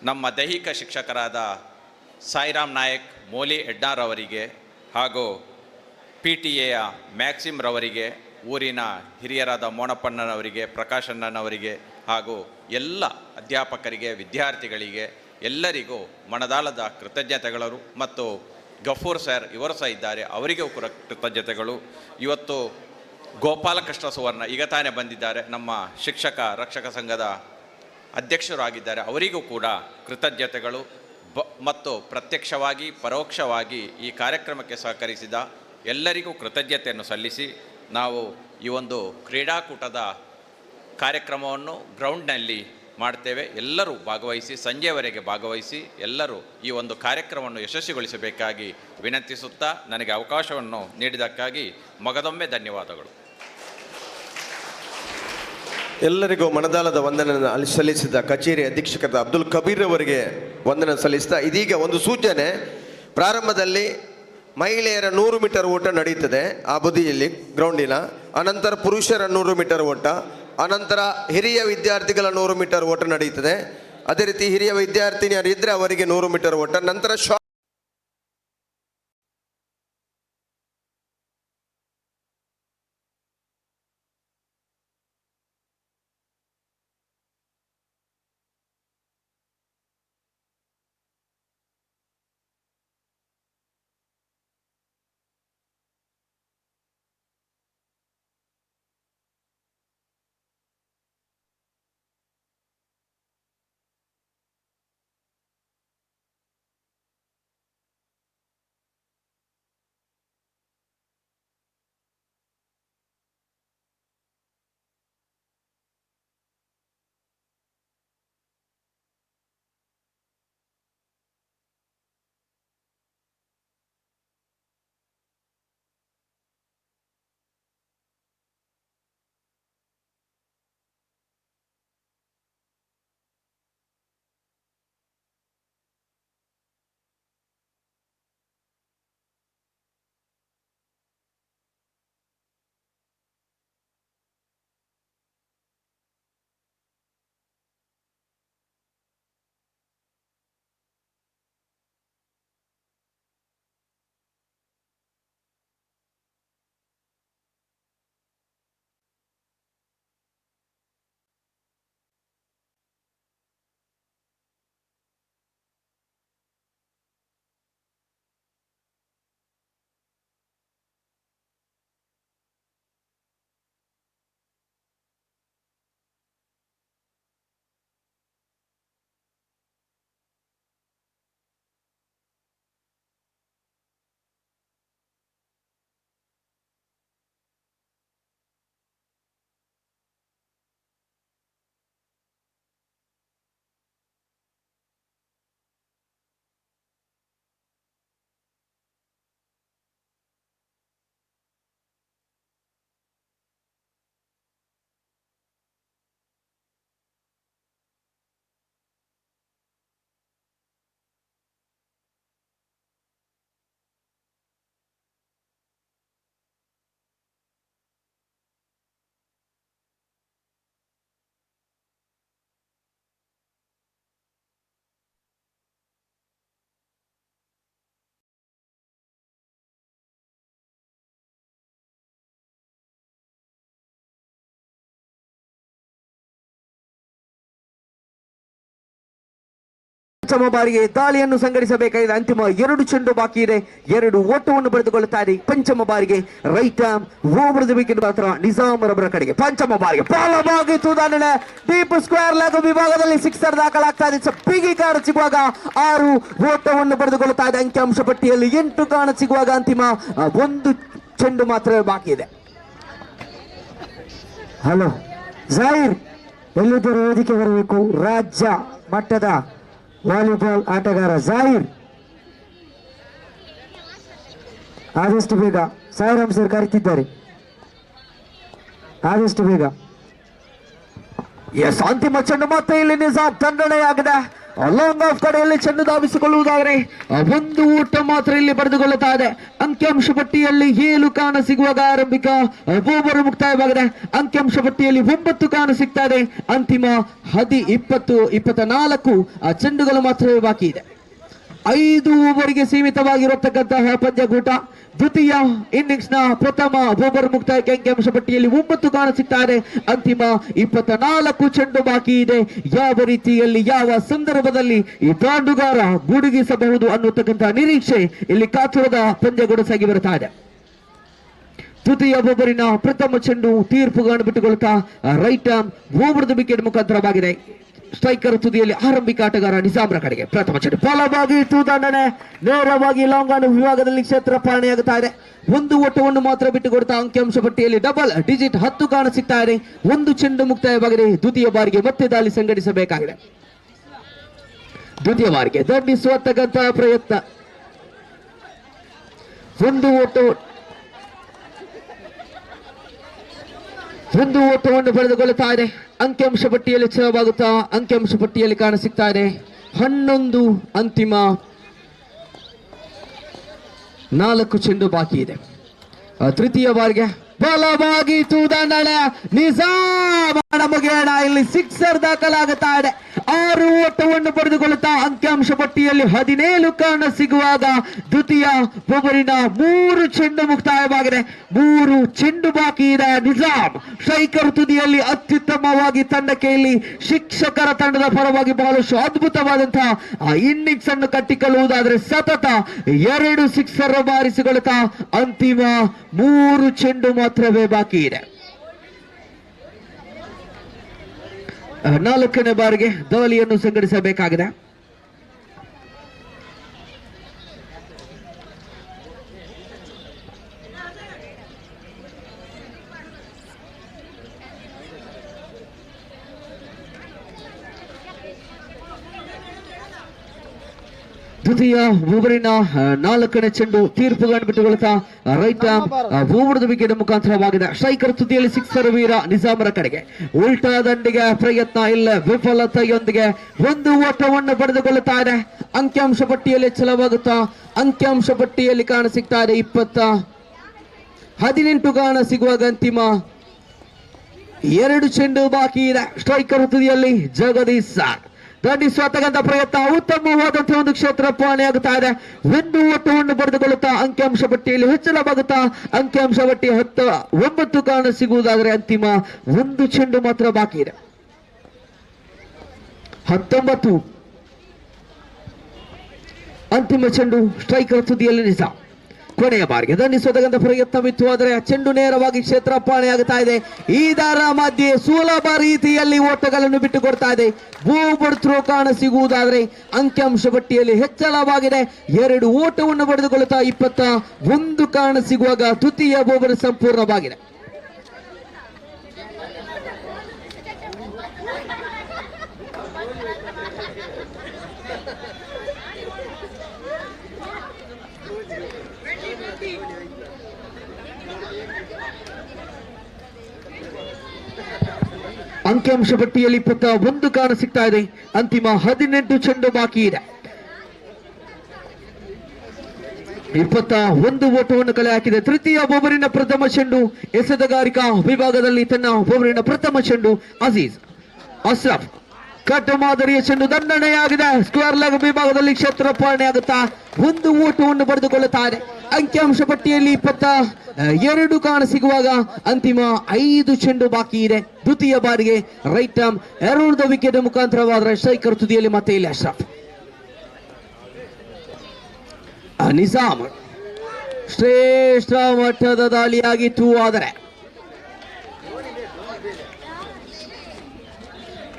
ನಮ್ಮ ದೈಹಿಕ ಶಿಕ್ಷಕರಾದ ಸಾಯಿರಾಮ್ ನಾಯಕ್, ಮೋಲಿ ಎಡ್ನಾರವರಿಗೆ ಹಾಗೂ PTA ಮ್ಯಾಕ್ಸಿಮ್ ರವರಿಗೆ, ಊರಿನ ಹಿರಿಯರಾದ ಮೋನಪ್ಪಣ್ಣನವರಿಗೆ, ಪ್ರಕಾಶಣ್ಣನವರಿಗೆ ಹಾಗೂ ಎಲ್ಲ ಅಧ್ಯಾಪಕರಿಗೆ, ವಿದ್ಯಾರ್ಥಿಗಳಿಗೆ ಎಲ್ಲರಿಗೂ ಮನದಾಳದ ಕೃತಜ್ಞತೆಗಳು. ಮತ್ತು ಗಫೂರ್ ಸರ್ ಇವರು ಸಹ ಇದ್ದಾರೆ, ಅವರಿಗೂ ಕೂಡ ಕೃತಜ್ಞತೆಗಳು. ಇವತ್ತು ಗೋಪಾಲಕೃಷ್ಣ ಸುವರ್ಣ ಈಗ ತಾನೇ ಬಂದಿದ್ದಾರೆ, ನಮ್ಮ ಶಿಕ್ಷಕ ರಕ್ಷಕ ಸಂಘದ ಅಧ್ಯಕ್ಷರು ಆಗಿದ್ದಾರೆ, ಅವರಿಗೂ ಕೂಡ ಕೃತಜ್ಞತೆಗಳು. ಮತ್ತು ಪ್ರತ್ಯಕ್ಷವಾಗಿ ಪರೋಕ್ಷವಾಗಿ ಈ ಕಾರ್ಯಕ್ರಮಕ್ಕೆ ಸಹಕರಿಸಿದ ಎಲ್ಲರಿಗೂ ಕೃತಜ್ಞತೆಯನ್ನು ಸಲ್ಲಿಸಿ ನಾವು ಈ ಒಂದು ಕ್ರೀಡಾಕೂಟದ ಕಾರ್ಯಕ್ರಮವನ್ನು ಗ್ರೌಂಡ್ನಲ್ಲಿ ಮಾಡ್ತೇವೆ. ಎಲ್ಲರೂ ಭಾಗವಹಿಸಿ, ಸಂಜೆಯವರೆಗೆ ಭಾಗವಹಿಸಿ ಎಲ್ಲರೂ ಈ ಒಂದು ಕಾರ್ಯಕ್ರಮವನ್ನು ಯಶಸ್ವಿಗೊಳಿಸಬೇಕಾಗಿ ವಿನಂತಿಸುತ್ತಾ ನನಗೆ ಅವಕಾಶವನ್ನು ನೀಡಿದ್ದಕ್ಕಾಗಿ ಮಗದೊಮ್ಮೆ ಧನ್ಯವಾದಗಳು. ಎಲ್ಲರಿಗೂ ಮನದಾಳದ ವಂದನೆಯನ್ನು ಸಲ್ಲಿಸಿದ ಕಚೇರಿ ಅಧೀಕ್ಷಕರಾದ ಅಬ್ದುಲ್ ಕಬೀರ್ ಅವರಿಗೆ ವಂದನೆ ಸಲ್ಲಿಸ್ತಾ, ಇದೀಗ ಒಂದು ಸೂಚನೆ. ಪ್ರಾರಂಭದಲ್ಲಿ ಮಹಿಳೆಯರ 100 ಮೀಟರ್ ಓಟ ನಡೀತದೆ ಆ ಬದಿಯಲ್ಲಿ ಗ್ರೌಂಡಿನ, ಅನಂತರ ಪುರುಷರ 100 ಮೀಟರ್ ಓಟ, ಅನಂತರ ಹಿರಿಯ ವಿದ್ಯಾರ್ಥಿಗಳ 100 ಮೀಟರ್ ಓಟ ನಡೀತದೆ. ಅದೇ ರೀತಿ ಹಿರಿಯ ವಿದ್ಯಾರ್ಥಿನಿಯರಿದ್ದರೆ ಅವರಿಗೆ 100 ಮೀಟರ್ ಓಟ, ನಂತರ ಪಂಚಮ ಬಾರಿಗೆ ದಾಳಿಯನ್ನು ಸಂಘಟಿಸಬೇಕಾಗಿದೆ. ಅಂತಿಮ 2 ಚೆಂಡು ಬಾಕಿ ಇದೆ. 2 ಓಟವನ್ನು ಪಡೆದುಕೊಳ್ಳುತ್ತಾರೆ. ಪಂಚಮ ಬಾರಿಗೆ right arm over the wicket ಮಾತ್ರ ನಿಜಾಮ್ ರವರ ಕಡೆಗೆ. ಪಂಚಮ ಬಾರಿಗೆ ಬಾಲವಾಗಿತ್ತು ದಾಂಡನೆ ಡೀಪ್ ಸ್ಕ್ವೇರ್ ಲೆಗ್ ವಿಭಾಗದಲ್ಲಿ ಸಿಕ್ಸರ್ ದಾಖಲಾಗ್ತಾ ಇದೆ. ಬಿಗಿ ಕಾಣ ಸಿಗುವಾಗ 6 ಓಟವನ್ನು ಪಡೆದುಕೊಳ್ಳುತ್ತಾ ಇದೆ. ಅಂಕಿಅಂಶ ಪಟ್ಟಿಯಲ್ಲಿ 8 ಕಾಣ ಸಿಗುವಾಗ ಅಂತಿಮ 1 ಚೆಂಡು ಮಾತ್ರ ಬಾಕಿ ಇದೆ. ಹಲೋ ಜಾಹಿರ್, ಎಲ್ಲಿದ್ದರೂ ವೇದಿಕೆ ಬರಬೇಕು. ರಾಜ್ಯ ಮಟ್ಟದ ವಾಲಿಬಾಲ್ ಆಟಗಾರ ಜಾಹಿರ್, ಆದಷ್ಟು ಬೇಗ. ಸಾಯಿರಾಮ್ ಸರ್ ಕರೀತಿದ್ದಾರೆ, ಆದಷ್ಟು ಬೇಗ. ಎಸ್, ಅಂತಿಮ ಚೆಂಡು ಮತ್ತೆ ಇಲ್ಲಿ ನಿಜಾಮ್ ದಂಡನೆಯಾಗಿದೆ. ಲಾಂಗ್ ಆಫ್ ಕಡೆಯಲ್ಲಿ ಚೆಂಡು ಧಾವಿಸಿಕೊಳ್ಳುವುದಾದರೆ 1 ಊಟ ಮಾತ್ರ ಇಲ್ಲಿ ಪಡೆದುಕೊಳ್ಳುತ್ತಾ ಇದೆ. ಅಂಕಿಅಂಶ ಪಟ್ಟಿಯಲ್ಲಿ 7 ಕಾಣ ಸಿಗುವಾಗ ಆರಂಭಿಕ ಓವರ್ ಮುಕ್ತಾಯವಾಗಿದೆ. ಅಂಕಿಅಂಶ ಪಟ್ಟಿಯಲ್ಲಿ 9 ಕಾಣ ಸಿಗ್ತಾ ಇದೆ. ಅಂತಿಮ 20, 24 ಚೆಂಡುಗಳು ಮಾತ್ರವೇ ಬಾಕಿ ಇದೆ. 5 ಓವರ್ಗೆ ಸೀಮಿತವಾಗಿರತಕ್ಕಂತಹ ಪಂದ್ಯಕೂಟ. ದ್ವಿತೀಯ ಇನ್ನಿಂಗ್ಸ್ ನ ಪ್ರಥಮ ಓವರ್ ಮುಕ್ತಾಯಕ್ಕೆ ಅಂಕಿಅಂಶ ಪಟ್ಟಿಯಲ್ಲಿ 9 ಕಾಣ ಸಿಗ್ತಾ ಇದೆ. ಅಂತಿಮ 24 ಚೆಂಡು ಬಾಕಿ ಇದೆ. ಯಾವ ರೀತಿಯಲ್ಲಿ ಯಾವ ಸಂದರ್ಭದಲ್ಲಿ ಈ ದಾಂಡುಗಾರ ಗುಡುಗಿಸಬಹುದು ಅನ್ನತಕ್ಕಂತಹ ನಿರೀಕ್ಷೆ ಇಲ್ಲಿ ಕಾತುರದ ಪಂದ್ಯಗಳು ಸಾಗಿ ಬರ್ತಾ ಇದೆ. ತೃತೀಯ ಓವರಿನ ಪ್ರಥಮ ಚೆಂಡು ತೀರ್ಪುಗಳನ್ನು ಬಿಟ್ಟುಕೊಳ್ಳುತ್ತಾ right arm over the wicket ಮುಖಾಂತರವಾಗಿದೆ. ಸ್ಟ್ರೈಕರ್ ತುದಿಯಲ್ಲಿ ಆರಂಭಿಕ ಆಟಗಾರ ನಿಜಾಮ್ರ ಕಡೆಗೆ ಪ್ರಥಮ ಚೆಂಡು ಬಲವಾಗಿ ತೂದಂಡನೆ ನೇರವಾಗಿ ಲಾಂಗ್ ಆನ್ ವಿಭಾಗದಲ್ಲಿ ಕ್ಷೇತ್ರ ಪಾಲನೆಯಾಗುತ್ತಾ ಇದೆ. ಒಂದು ಓಟವನ್ನು ಮಾತ್ರ ಬಿಟ್ಟುಕೊಡ್ತಾ ಅಂಕಿಅಂಶ ಪಟ್ಟಿಯಲ್ಲಿ ಡಬಲ್ ಡಿಜಿಟ್ 10 ಕಾಣ ಸಿಗ್ತಾ ಇದೆ. ಒಂದು ಚೆಂಡು ಮುಕ್ತಾಯವಾಗಿದೆ. ದ್ವಿತೀಯ ಬಾರಿಗೆ ಮತ್ತೆ ದಾಳಿ ಸಂಘಟಿಸಬೇಕಾಗಿದೆ. ದ್ವಿತೀಯ ಬಾರಿಗೆ ದಂಡಿಸುವಂತಹ ಪ್ರಯತ್ನ. ಒಂದು ಓಟವನ್ನು ಪಡೆದುಕೊಳ್ಳುತ್ತಾ ಇದೆ. ಅಂಕಿಅಂಶ ಪಟ್ಟಿಯಲ್ಲಿ ಛಲವಾಗುತ್ತಾ ಅಂಕಿಅಂಶ ಪಟ್ಟಿಯಲ್ಲಿ ಕಾಣ ಸಿಗ್ತಾ ಇದೆ 11. ಅಂತಿಮ 4 ಚೆಂಡು ಬಾಕಿ ಇದೆ. ತೃತೀಯ ಬಾರಿಗೆ ಬಲವಾಗಿ ತೂದಂಡಳೆ ನಿಜಾಮ್ ಮುಗೇಣ ಇಲ್ಲಿ ಸಿಕ್ಸರ್ ದಾಖಲಾಗುತ್ತಾ ಇದೆ. 6 ಓಟವನ್ನು ಪಡೆದುಕೊಳ್ಳುತ್ತಾ ಅಂಕಿಅಂಶ ಪಟ್ಟಿಯಲ್ಲಿ 17 ಕಾರಣ ಸಿಗುವಾಗ ದ್ವಿತೀಯ ಒಬ್ಬರಿನ 3 ಚೆಂಡು ಮುಕ್ತಾಯವಾಗಿದೆ. 3 ಚೆಂಡು ಬಾಕಿ ಇದೆ. ನಿಜಾಮ್ ಸ್ಟ್ರೈಕರ್ ತುದಿಯಲ್ಲಿ ಅತ್ಯುತ್ತಮವಾಗಿ ತಂಡಕ್ಕೆ ಇಲ್ಲಿ ಶಿಕ್ಷಕರ ತಂಡದ ಪರವಾಗಿ ಬಹಳಷ್ಟು ಅದ್ಭುತವಾದಂತಹ ಇನ್ನಿಂಗ್ಸ್ ಅನ್ನು ಕಟ್ಟಿಕೊಳ್ಳುವುದಾದರೆ ಸತತ 2 ಸಿಕ್ಸರ್ ಬಾರಿಸಿಕೊಳ್ಳುತ್ತಾ ಅಂತಿಮ 3 ಚೆಂಡು ಮಾತ್ರವೇ ಬಾಕಿ ಇದೆ. 4ನೇ ಬಾರಿಗೆ ದಾಳಿಯನ್ನು ಸಂಘಟಿಸಬೇಕಾಗಿದೆ. ದ್ವಿತೀಯ ಓವರಿನ 4ನೇ ಚೆಂಡು ತೀರ್ಪುಗಳನ್ನು ಬಿಟ್ಟುಕೊಳ್ತಾ ರೈಟ್ ಓವರ್ದ ವಿಕೆಟ್ ಮುಖಾಂತರವಾಗಿದೆ. ಸ್ಟ್ರೈಕರ್ ತುದಿಯಲ್ಲಿ ಸಿಕ್ಸರ್ ವೀರ ನಿಜಾಮರ ಕಡೆಗೆ ಉಲ್ಟಾ ದಂಡಿಗೆ ಪ್ರಯತ್ನ ಇಲ್ಲ, ವಿಫಲತೆಯೊಂದಿಗೆ 1 ಓಟವನ್ನು ಪಡೆದುಕೊಳ್ಳುತ್ತಾ ಇದೆ. ಅಂಕಿಅಂಶ ಪಟ್ಟಿಯಲ್ಲಿ ಛಲವಾಗುತ್ತಾ ಅಂಕಿಅಂಶ ಪಟ್ಟಿಯಲ್ಲಿ ಕಾಣ ಸಿಗ್ತಾ ಇದೆ 18 ಕಾಣ ಸಿಗುವಾಗ ಅಂತಿಮ 2 ಚೆಂಡು ಬಾಕಿ ಇದೆ. ಸ್ಟ್ರೈಕರ್ ತುದಿಯಲ್ಲಿ ಜಗದೀಶ್ ಸರ್ ದಂಡಿಸುವಂತಹ ಪ್ರಯತ್ನ ಉತ್ತಮವಾದಂತಹ ಒಂದು ಕ್ಷೇತ್ರ ಪಾಲನೆಯಾಗುತ್ತಾ ಇದೆ. 1 ಓಟವನ್ನು ಪಡೆದುಕೊಳ್ಳುತ್ತಾ ಅಂಕಿಅಂಶ ಪಟ್ಟಿಯಲ್ಲಿ ಹೆಚ್ಚಳವಾಗುತ್ತಾ ಅಂಕಿಅಂಶ ಪಟ್ಟಿ 9 ಕಾರಣ ಸಿಗುವುದಾದರೆ ಅಂತಿಮ 1 ಚೆಂಡು ಮಾತ್ರ ಬಾಕಿ ಇದೆ. 19 ಅಂತಿಮ ಚೆಂಡು ಸ್ಟ್ರೈಕರ್ ತುದಿಯಲ್ಲಿ ನಿಜ. ಕೊನೆಯ ಬಾರಿಗೆ ದಂಡಿಸುವಂತಹ ಪ್ರಯತ್ನವಿತ್ತು, ಆದರೆ ಚೆಂಡು ನೇರವಾಗಿ ಕ್ಷೇತ್ರ ಪಾಲನೆಯಾಗುತ್ತಾ ಇದೆ. ಇದರ ಮಧ್ಯೆ ಸುಲಭ ರೀತಿಯಲ್ಲಿ ಓಟಗಳನ್ನು ಬಿಟ್ಟುಕೊಡ್ತಾ ಇದೆ. ಬೋಬರ್ ಥ್ರೋ ಕಾಣ ಸಿಗುವುದಾದರೆ ಅಂಕಿಅಂಶ ಪಟ್ಟಿಯಲ್ಲಿ ಹೆಚ್ಚಳವಾಗಿದೆ. 2 ಓಟವನ್ನು ಪಡೆದುಕೊಳ್ಳುತ್ತಾ 21 ಕಾರಣ ಸಿಗುವಾಗ ತೃತೀಯ ಬೋಬರ್ ಸಂಪೂರ್ಣವಾಗಿದೆ. ಅಂಕಿಅಂಶ ಪಟ್ಟಿಯಲ್ಲಿ 21 ಕಾರಣ ಸಿಗ್ತಾ ಇದೆ. ಅಂತಿಮ 18 ಚೆಂಡು ಬಾಕಿ ಇದೆ. 21 ಓಟವನ್ನು ಕಲೆ ಹಾಕಿದೆ. ತೃತೀಯ ಓವರಿನ ಪ್ರಥಮ ಚೆಂಡು ಎಸೆತಗಾರಿಕಾ ವಿಭಾಗದಲ್ಲಿ ತನ್ನ ಓವರಿನ ಪ್ರಥಮ ಚೆಂಡು ಅಜೀಜ್ ಅಶ್ರಫ್ ಕಟ್ ಮಾದರಿಯ ಚೆಂಡು ದಂಡನೆಯಾಗಿದೆ. ಸ್ಕ್ವೇರ್ ಲೆಗ್ ವಿಭಾಗದಲ್ಲಿ ಕ್ಷೇತ್ರ ಪಾಲನೆಯಾಗುತ್ತಾ 1 ಓಟವನ್ನು ಪಡೆದುಕೊಳ್ಳುತ್ತಾ ಇದೆ. ಅಂಕಿಅಂಶ ಪಟ್ಟಿಯಲ್ಲಿ 22 ಕಾರಣ ಸಿಗುವಾಗ ಅಂತಿಮ 5 ಚೆಂಡು ಬಾಕಿ ಇದೆ. ದ್ವಿತೀಯ ಬಾರಿಗೆ ರೈಟ್ ಆರ್ಮ್ ಎರೂರ್ದ ವಿಕೆಟ್ ಮುಖಾಂತರವಾದರೆ ಸ್ಟ್ರೈಕರ್ ತುದಿಯಲ್ಲಿ ಮತ್ತೆ ಇಲ್ಲಿ ಅಶ್ರಫ್. ನಿಜಾಮ್ ಶ್ರೇಷ್ಠ ಮಟ್ಟದ ದಾಳಿಯಾಗಿತ್ತು, ಆದರೆ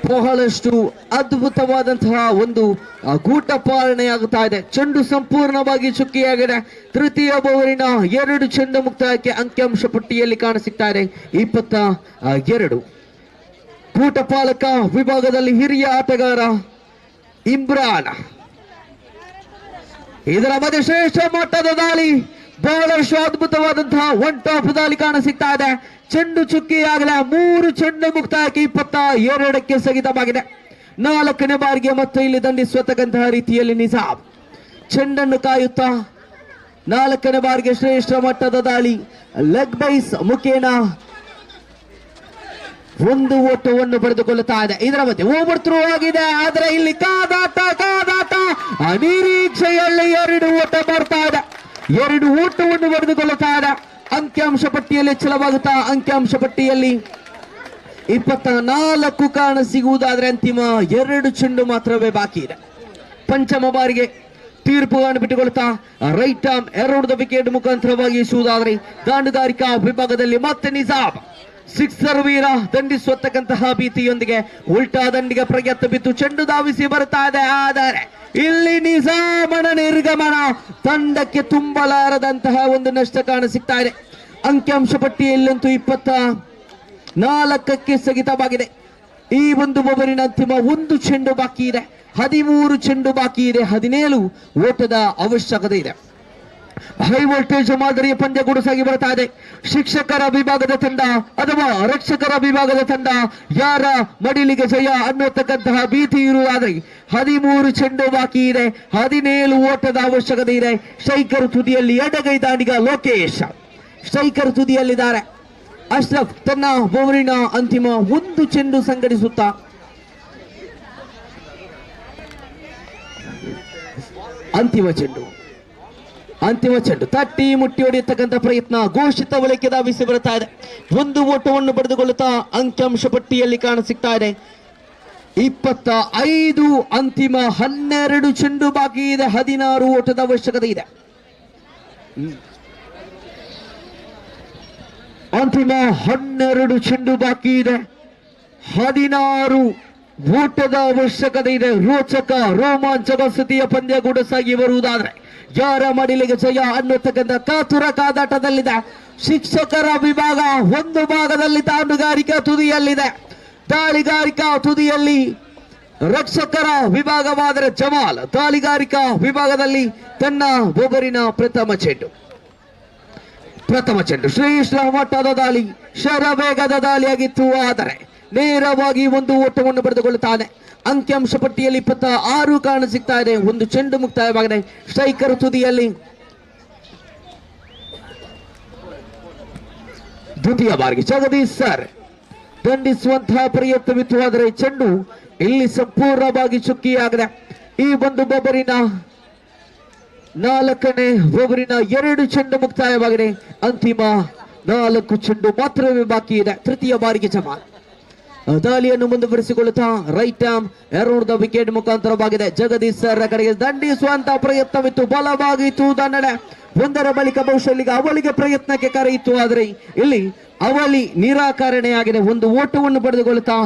ಬಹಳಷ್ಟು ಅದ್ಭುತವಾದಂತಹ ಒಂದು ಗೂಟ ಪಾಲನೆಯಾಗುತ್ತಾ ಇದೆ. ಚೆಂಡು ಸಂಪೂರ್ಣವಾಗಿ ಚುಕ್ಕಿಯಾಗಿದೆ. ತೃತೀಯ ಓವರಿನ 2 ಚೆಂಡು ಮುಕ್ತಾಯಕ್ಕೆ ಅಂಕಿಅಂಶ ಪಟ್ಟಿಯಲ್ಲಿ ಕಾಣಸಿಗ್ತಾ ಇದೆ 22. ಕೂಟ ಪಾಲಕ ವಿಭಾಗದಲ್ಲಿ ಹಿರಿಯ ಆಟಗಾರ ಇಮ್ರಾನ್. ಇದರ ಮಧ್ಯೆ ಶ್ರೇಷ್ಠ ಮಟ್ಟದ ದಾಳಿ, ಬಹಳಷ್ಟು ಅದ್ಭುತವಾದಂತಹ ಒನ್ ಟಾಪ್ ದಾಳಿ ಕಾಣಸಿಗ್ತಾ ಇದೆ. ಚೆಂಡು ಚುಕ್ಕಿಯಾಗಲೇ 3 ಚೆಂಡು ಮುಕ್ತಾಯಕ್ಕೆ 22ಕ್ಕೆ ಸ್ಥಗಿತವಾಗಿದೆ. 4ನೇ ಬಾರಿಗೆ ಮತ್ತು ಇಲ್ಲಿ ದಂಡಿಸುವಂತಹ ರೀತಿಯಲ್ಲಿ ನಿಜಾಮ್ ಚೆಂಡನ್ನು ಕಾಯುತ್ತಾ 4ನೇ ಬಾರಿಗೆ ಶ್ರೇಷ್ಠ ಮಟ್ಟದ ದಾಳಿ ಲೆಗ್ ಬೈಸ್ ಮುಖೇನ 1 ಓಟವನ್ನು ಪಡೆದುಕೊಳ್ಳುತ್ತಾ ಇದೆ. ಇದರ ಮಧ್ಯೆ ಓವರ್ ಥ್ರೋ ಆಗಿದೆ, ಆದರೆ ಇಲ್ಲಿ ಕಾದಾಟ ಅನಿರೀಕ್ಷೆಯಲ್ಲಿ 2 ಓಟ ಬರ್ತಾ ಇದೆ. 2 ಓಟವನ್ನು ಪಡೆದುಕೊಳ್ಳುತ್ತಾ ಇದೆ. ಅಂಕಿಅಂಶ ಪಟ್ಟಿಯಲ್ಲಿ ಹೆಚ್ಚಳವಾಗುತ್ತಾ ಅಂಕಿಅಂಶ ಪಟ್ಟಿಯಲ್ಲಿ 24 ಕಾರಣ ಸಿಗುವುದಾದರೆ ಅಂತಿಮ 2 ಚೆಂಡು ಮಾತ್ರವೇ ಬಾಕಿ ಇದೆ. ಪಂಚಮ ಬಾರಿಗೆ ತೀರ್ಪುಗಳನ್ನು ಬಿಟ್ಟುಕೊಳ್ತಾ ರೈಟ್ ಆರ್ಮ್ ಎರೂರ್ದ ವಿಕೆಟ್ ಮುಖಾಂತರವಾಗಿ ಇಸುವುದಾದರೆ ದಾಂಡುಗಾರಿಕಾ ವಿಭಾಗದಲ್ಲಿ ಮತ್ತೆ ನಿಜಾಮ್ ಸಿಕ್ಸರ್ ವೀರ ದಂಡಿಸುವತಕ್ಕಂತಹ ಭೀತಿಯೊಂದಿಗೆ ಉಲ್ಟಾ ದಂಡಿಗೆ ಪ್ರಯತ್ನ ಬಿದ್ದು ಚೆಂಡು ಧಾವಿಸಿ ಬರ್ತಾ ಇದೆ. ಆದರೆ ಇಲ್ಲಿ ನಿಜಾಮನ ನಿರ್ಗಮನ ತಂಡಕ್ಕೆ ತುಂಬಲಾರದಂತಹ ಒಂದು ನಷ್ಟ ಕಾಣಸಿಗ್ತಾ ಇದೆ. ಅಂಕಿಅಂಶ ಪಟ್ಟಿಯಲ್ಲಂತೂ 24ಕ್ಕೆ ಸ್ಥಗಿತವಾಗಿದೆ. ಈ ಒಂದು ಓವರಿನ ಅಂತಿಮ ಒಂದು ಚೆಂಡು ಬಾಕಿ ಇದೆ. 13 ಚೆಂಡು ಬಾಕಿ ಇದೆ. 17 ಓಟದ ಅವಶ್ಯಕತೆ ಇದೆ. ಹೈ ವೋಲ್ಟೇಜ್ ಮಾದರಿಯ ಪಂದ್ಯ ಕೂಡ ಸಾಗಿ ಬರ್ತಾ ಇದೆ. ಶಿಕ್ಷಕರ ವಿಭಾಗದ ತಂಡ ಅಥವಾ ರಕ್ಷಕರ ವಿಭಾಗದ ತಂಡ ಯಾರ ಮಡಿಲಿಗೆ ಜಯ ಅನ್ನೋತಕ್ಕಂತಹ ಭೀತಿ ಇರುವುದಾದ್ರೆ 13 ಚೆಂಡು ಬಾಕಿ ಇದೆ. 17 ಓಟದ ಅವಶ್ಯಕತೆ ಇದೆ. ಸ್ಟ್ರೈಕರ್ ತುದಿಯಲ್ಲಿ ಎಡಗೈ ದಾಂಡಿಗ ಲೋಕೇಶ್ ಸ್ಟ್ರೈಕರ್ ತುದಿಯಲ್ಲಿದ್ದಾರೆ. ಅಶ್ರಫ್ ತನ್ನ ಓವರಿನ ಅಂತಿಮ ಒಂದು ಚೆಂಡು ಸಂಘಟಿಸುತ್ತಾ ಅಂತಿಮ ಚೆಂಡು ತಟ್ಟಿ ಮುಟ್ಟಿ ಹೊಡೆಯತಕ್ಕಂಥ ಪ್ರಯತ್ನ ಘೋಷಿತ ವಲಯಕ್ಕೆ ಧಾವಿಸಿ ಬರುತ್ತಾ ಇದೆ. ಒಂದು ಓಟವನ್ನು ಪಡೆದುಕೊಳ್ಳುತ್ತಾ ಅಂಕಿಅಂಶ ಪಟ್ಟಿಯಲ್ಲಿ ಕಾಣಸಿಗ್ತಾ ಇದೆ. 25 ಅಂತಿಮ 12 ಚೆಂಡು ಬಾಕಿ ಇದೆ. 16 ಓಟದ ಅವಶ್ಯಕತೆ ಇದೆ. ಅಂತಿಮ 12 ಚೆಂಡು ಬಾಕಿ ಇದೆ. 16 ಓಟದ ಅವಶ್ಯಕತೆ ಇದೆ. ರೋಚಕ ರೋಮಾಂಚಕ ಸ್ಥಿತಿಯ ಪಂದ್ಯ ಕೂಡ ಸಾಗಿ ಬರುವುದಾದ್ರೆ ಯಾರ ಮಡಿಲಿಗೆ ಜಯ ಅನ್ನತಕ್ಕಂಥ ಕಾತುರ ಕಾದಾಟದಲ್ಲಿದೆ. ಶಿಕ್ಷಕರ ವಿಭಾಗ ಒಂದು ಭಾಗದಲ್ಲಿ ದಾಂಡುಗಾರಿಕಾ ತುದಿಯಲ್ಲಿದೆ. ದಾಳಿಗಾರಿಕಾ ತುದಿಯಲ್ಲಿ ರಕ್ಷಕರ ವಿಭಾಗವಾದರೆ ಜಮಾಲ್ ದಾಳಿಗಾರಿಕಾ ವಿಭಾಗದಲ್ಲಿ ತನ್ನ ಓವರಿನ ಪ್ರಥಮ ಚೆಂಡು ಶ್ರೇಷ್ಠ ಮಟ್ಟದ ದಾಳಿ ಶರವೇಗದ ದಾಳಿಯಾಗಿತ್ತು. ಆದರೆ ನೇರವಾಗಿ ಒಂದು ಓಟವನ್ನು ಪಡೆದುಕೊಳ್ಳುತ್ತಾನೆ. ಅಂಕಿಅಂಶ ಪಟ್ಟಿಯಲ್ಲಿ 26 ಕಾಣಸಿಗ್ತಾ ಇದೆ. ಒಂದು ಚೆಂಡು ಮುಕ್ತಾಯವಾಗಿದೆ. ಸ್ಟ್ರೈಕರ್ ತುದಿಯಲ್ಲಿ ದ್ವಿತೀಯ ಬಾರಿಗೆ ಜಗದೀಶ್ ಸರ್ ದಂಡಿಸುವಂತಹ ಪ್ರಯತ್ನವಿತ್ತು. ಆದರೆ ಚೆಂಡು ಇಲ್ಲಿ ಸಂಪೂರ್ಣವಾಗಿ ಚುಕ್ಕಿಯಾಗಿದೆ. ಈ ಒಂದು ಓವರಿನ 4ನೇ ಓವರಿನ 2 ಚೆಂಡು ಮುಕ್ತಾಯವಾಗಿದೆ. ಅಂತಿಮ 4 ಚೆಂಡು ಮಾತ್ರವೇ ಬಾಕಿ ಇದೆ. ತೃತೀಯ ಬಾರಿಗೆ ಜಮಾಲ್ ದಾಳಿಯನ್ನು ಮುಂದುವರಿಸಿಕೊಳ್ಳುತ್ತಾ right arm around the wicket ಮುಖಾಂತರವಾಗಿದೆ. ಜಗದೀಶ್ ಸರ್ ಕಡೆಗೆ ದಂಡಿಸುವಂತಹ ಪ್ರಯತ್ನವಿತ್ತು. ಬಲವಾಗಿತ್ತು ದಂಡನೆ. ಒಂದರ ಬಳಿಕ ಬಹುಶಃ ಇಲ್ಲಿಗೆ ಅವಳಿಗೆ ಪ್ರಯತ್ನಕ್ಕೆ ಕರೆಯಿತು. ಆದರೆ ಇಲ್ಲಿ ಅವಳಿ ನಿರಾಕರಣೆಯಾಗಿದೆ. ಒಂದು ಓಟವನ್ನು ಪಡೆದುಕೊಳ್ಳುತ್ತಾ